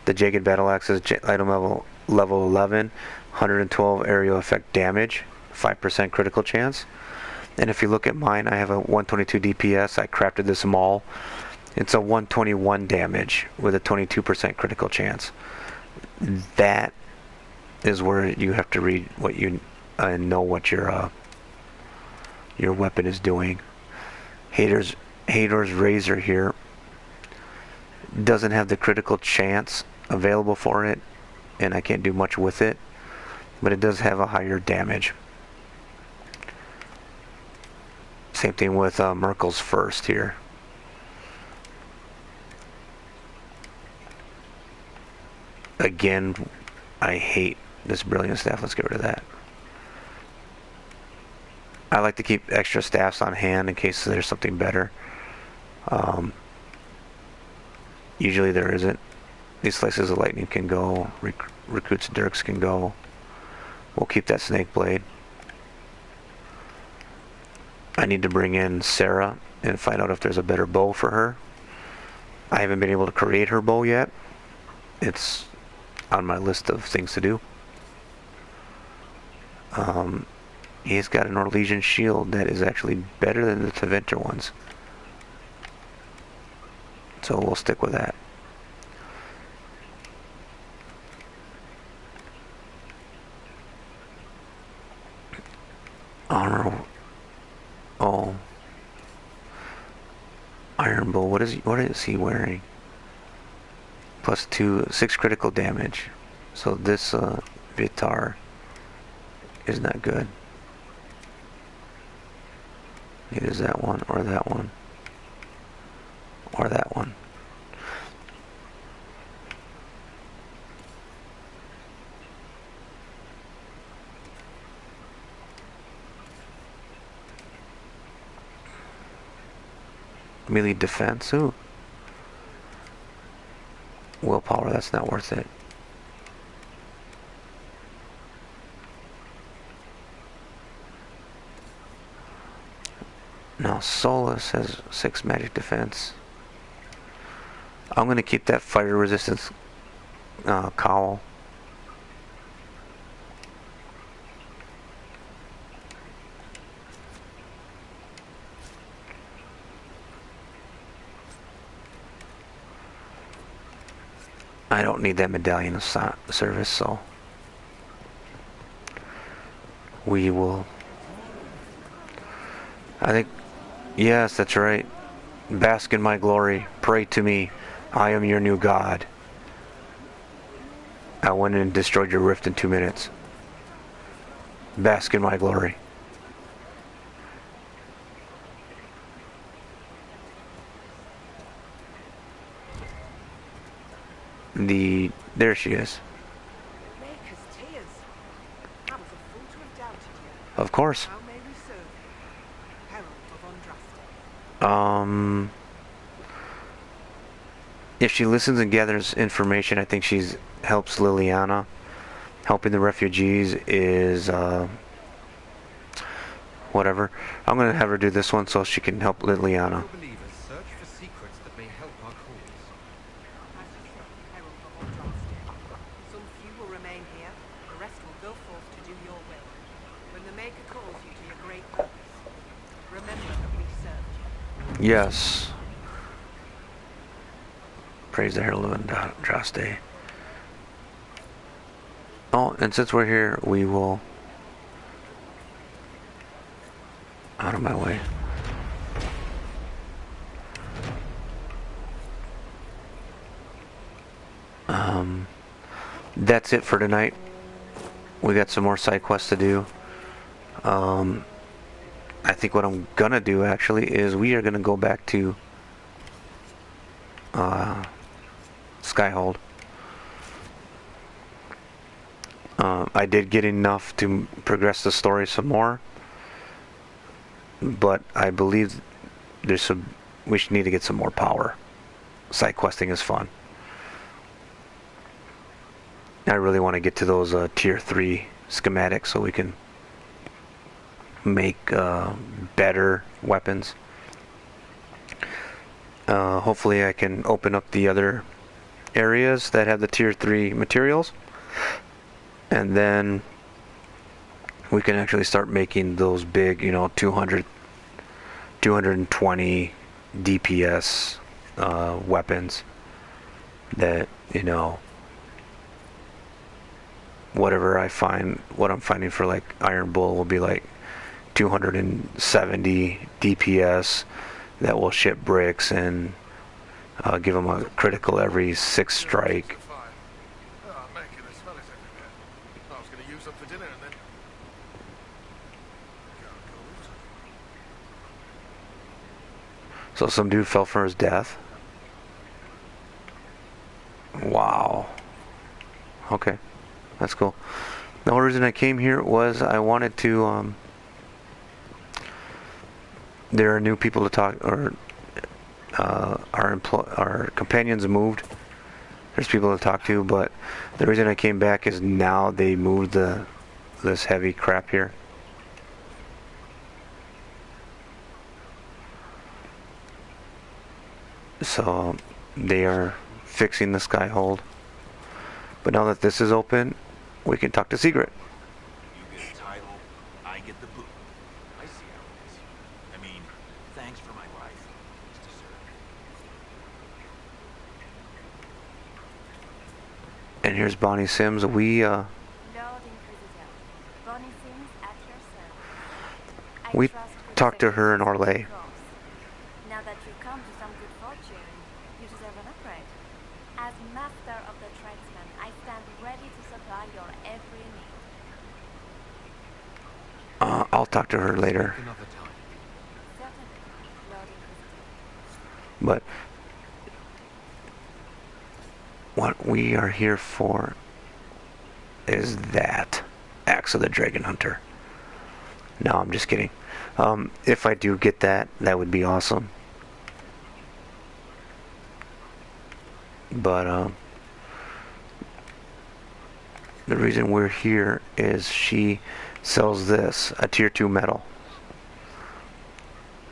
the Jagged Battle Axe is item level 11, 112 aerial effect damage, 5% critical chance. And if you look at mine, I have a 122 DPS. I crafted this Maul. It's a 121 damage with a 22% critical chance. that is where you have to read what you know what your weapon is doing. Hater's razor here doesn't have the critical chance available for it, and I can't do much with it, but it does have a higher damage. Same thing with Merkel's first here. Again, I hate this brilliant staff. Let's get rid of that. I like to keep extra staffs on hand in case there's something better. Usually there isn't. These slices of lightning can go. Recruit's dirks can go. We'll keep that snake blade. I need to bring in Sarah and find out if there's a better bow for her. I haven't been able to create her bow yet. It's on my list of things to do. He's got an Orlesian shield that is actually better than the Tevinter ones. So we'll stick with that. Armor. Oh. Iron bow. What is he wearing? Plus 6 critical damage. So this Vitar is not good. It is that one, or that one, or that one. Melee defense. Ooh. Willpower, that's not worth it. Now Solus has 6 magic defense. I'm going to keep that fire resistance cowl. I don't need that medallion of service, so we will. I think, yes, that's right. Bask in my glory. Pray to me. I am your new god. I went in and destroyed your rift in 2 minutes. Bask in my glory. There she is. Maker's tears. I was a fool to have doubted you. Of course. How may we serve you? Herald of Andraste. If she listens and gathers information, I think she's helps Liliana. Helping the refugees is whatever. I'm gonna have her do this one so she can help Liliana. Believers search for secrets that may help our cause. As you say, Herald of Andraste. Some few will remain here. The rest will go forth to do your will. When the Maker calls you to your great purpose, remember that we served you. Yes. Praise the Herald of Andraste. Oh, and since we're here, we will... Out of my way. That's it for tonight. We got some more side quests to do. I think what I'm gonna do actually is we are gonna go back to Skyhold. I did get enough to progress the story some more, but I believe we should need to get some more power. Side questing is fun. I really want to get to those tier 3 schematics so we can make better weapons. Hopefully I can open up the other areas that have the tier 3 materials, and then we can actually start making those big, 220 DPS weapons that, whatever I find, what I'm finding for like Iron Bull will be like 270 DPS that will ship bricks and give them a critical every 6th strike. Oh, man, can I smell it everywhere? I was going to use them for dinner and then... So some dude fell for his death. Wow. Okay, that's cool. The only reason I came here was I wanted to, there are new people to talk, or our companions moved. There's people to talk to, but the reason I came back is now they moved this heavy crap here. So they are fixing the skyhold. But now that this is open, we can talk to Secret. You get a title, I get the boot. I see how it is. I mean, thanks for my life. It's deserved. And here's Bonnie Sims. We Lord Inquisitor, Bonnie Sims at your service. I We trust good talked to her in service is Orlais. good course. Now that you've come to some good fortune, you deserve an upgrade. As master of the tradesman, I stand ready to supply your every need. I'll talk to her later. Another time. Certainly, Lord Inquisitor. But what we are here for is that Axe of the Dragon Hunter. No, I'm just kidding. If I do get that, that would be awesome. But the reason we're here is she sells this, a tier 2 metal.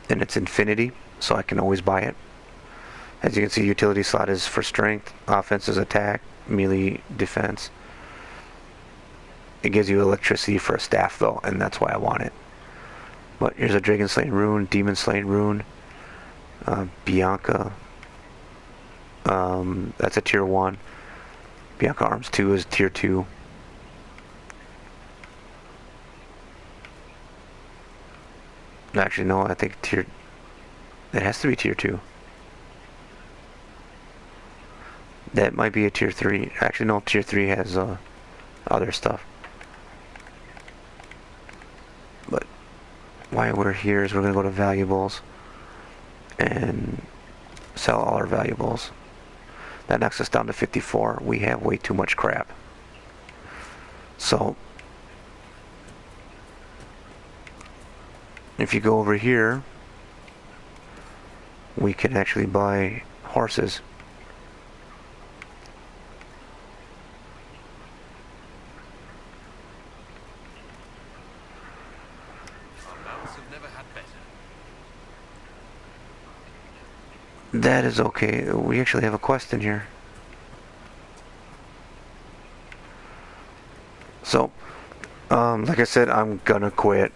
And it's infinity, so I can always buy it. As you can see, utility slot is for strength, offense is attack, melee defense. It gives you electricity for a staff though, and that's why I want it. But here's a Dragon Slaying Rune, Demon Slaying Rune, Bianca. That's a tier 1. Bianca Arms 2 is tier 2. Actually, no, I think it has to be tier 2. That might be a tier 3. Actually, no, tier 3 has other stuff. But why we're here is we're going to go to valuables and sell all our valuables. That knocks us down to 54. We have way too much crap. So if you go over here, we can actually buy horses. Our mounts have never had better. That is okay. We actually have a quest in here. So, like I said, I'm gonna quit.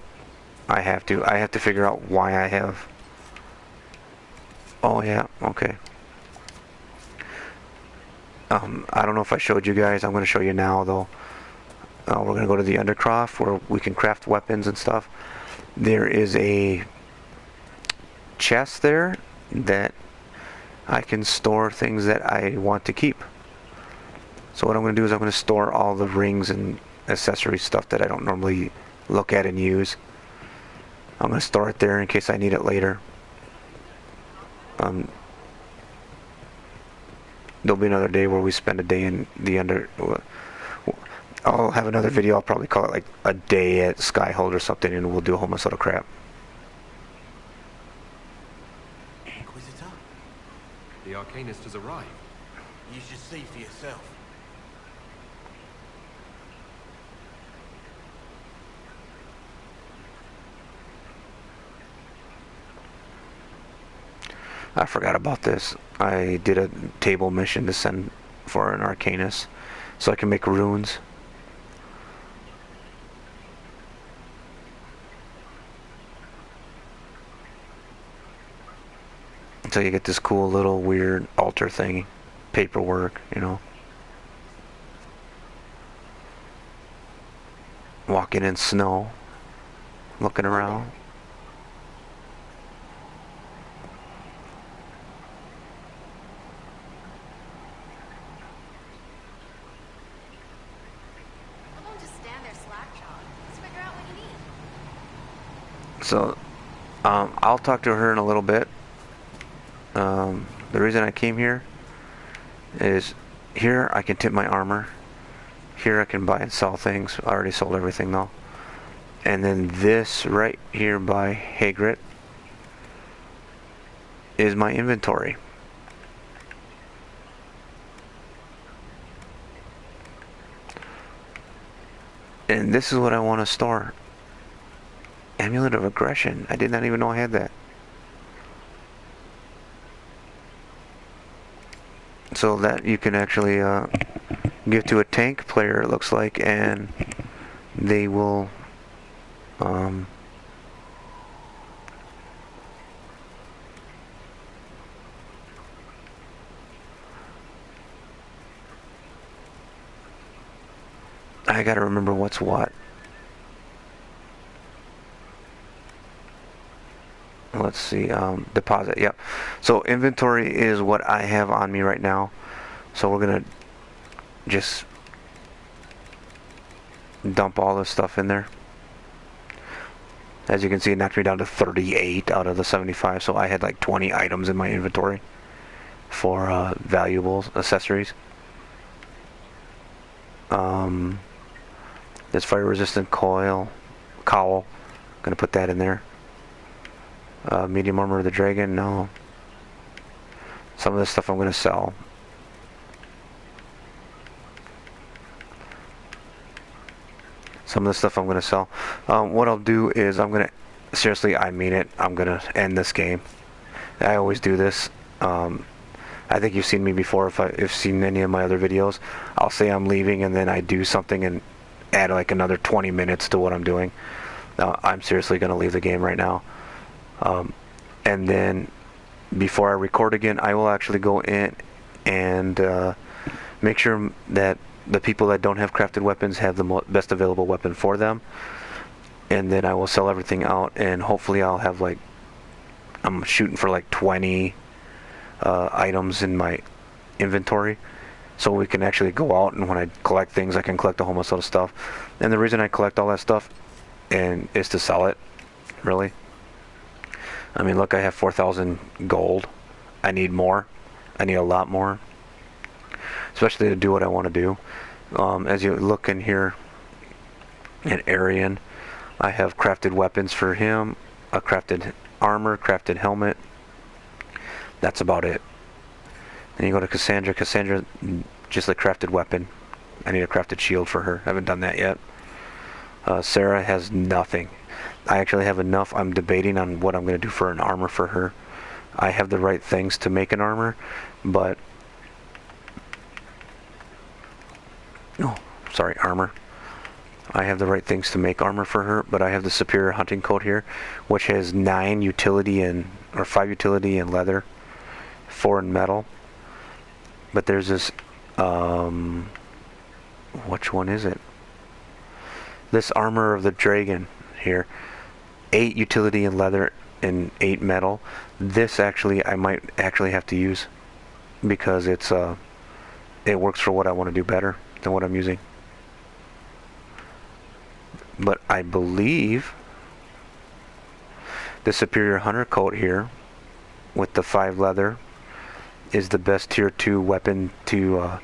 I have to figure out why I have. Oh yeah, okay. I don't know if I showed you guys. I'm gonna show you now though. We're gonna go to the Undercroft where we can craft weapons and stuff. There is a chest there that I can store things that I want to keep. So what I'm going to do is I'm going to store all the rings and accessory stuff that I don't normally look at and use. I'm going to store it there in case I need it later. There'll be another day where we spend a day in the I'll have another video. I'll probably call it like a day at Skyhold or something, and we'll do a whole mess of crap. Inquisitor, The Arcanist has arrived. you should see for yourself. I forgot about this. I did a table mission to send for an Arcanist so I can make runes. So you get this cool little weird altar thing, paperwork, you know. Walking in snow, looking around. Well, don't just stand there slack-jawed. Let's figure out what you need. So, I'll talk to her in a little bit. The reason I came here is here I can tip my armor. Here I can buy and sell things. I already sold everything though. And then this right here by Hagrid is my inventory. And this is what I want to store. Amulet of Aggression. I did not even know I had that. So that you can actually give to a tank player, it looks like, and they will I gotta remember what's what. Let's see, deposit, yep. So inventory is what I have on me right now. So we're gonna just dump all this stuff in there. As you can see, it knocked me down to 38 out of the 75, so I had like 20 items in my inventory for valuables, accessories. This fire-resistant cowl, gonna put that in there. Medium armor of the dragon, no. Some of this stuff I'm gonna sell. What I'll do is seriously, I mean it, I'm gonna end this game. I always do this. I think you've seen me before. If you've seen any of my other videos, I'll say I'm leaving and then I do something and add like another 20 minutes to what I'm doing. I'm seriously gonna leave the game right now. And then before I record again, I will actually go in and make sure that the people that don't have crafted weapons have the best available weapon for them. And then I will sell everything out, and hopefully I'll have like, I'm shooting for like 20 items in my inventory, so we can actually go out, and when I collect things, I can collect a whole bunch of stuff. And the reason I collect all that stuff is to sell it, really. I mean, look, I have 4,000 gold. I need more. I need a lot more, especially to do what I want to do. As you look in here at Arian, I have crafted weapons for him, a crafted armor, crafted helmet. That's about it. Then you go to Cassandra. Cassandra, just a crafted weapon. I need a crafted shield for her. I haven't done that yet. Sarah has nothing. I actually have enough. I'm debating on what I'm going to do for an armor for her. I have the right things to make an armor, but armor. I have the right things to make armor for her, but I have the superior hunting coat here, which has 9 utility or 5 utility in leather, 4 in metal. But there's this, which one is it? This armor of the dragon here, 8 utility in leather and 8 metal. This actually I might actually have to use because it works for what I want to do better than what I'm using. But I believe the superior hunter coat here with the 5 leather is the best tier 2 weapon to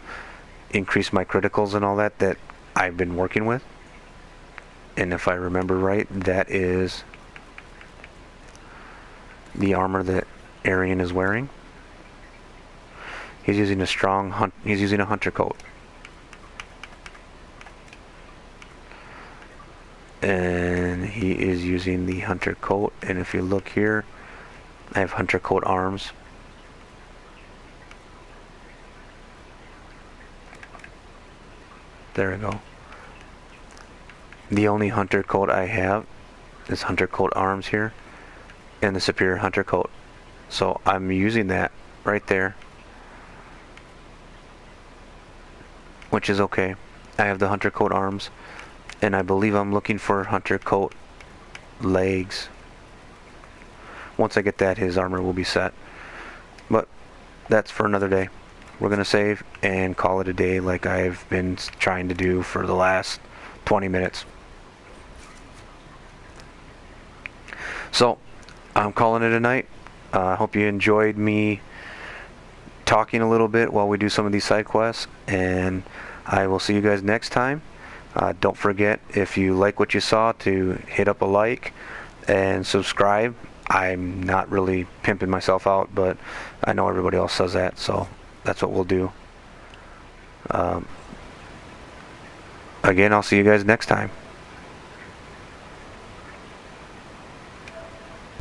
increase my criticals and all that I've been working with. And if I remember right, that is the armor that Arian is wearing. He's using he's using a hunter coat. And he is using the hunter coat, and if you look here, I have hunter coat arms. There we go. The only hunter coat I have is hunter coat arms here and the superior hunter coat. So I'm using that right there, which is okay. I have the hunter coat arms, And I believe I'm looking for Hunter Coat legs. Once I get that, his armor will be set. But that's for another day. We're going to save and call it a day like I've been trying to do for the last 20 minutes. So, I'm calling it a night. I hope you enjoyed me talking a little bit while we do some of these side quests, and I will see you guys next time. Don't forget, if you like what you saw, to hit up a like and subscribe. I'm not really pimping myself out, but I know everybody else says that, so that's what we'll do. Again, I'll see you guys next time.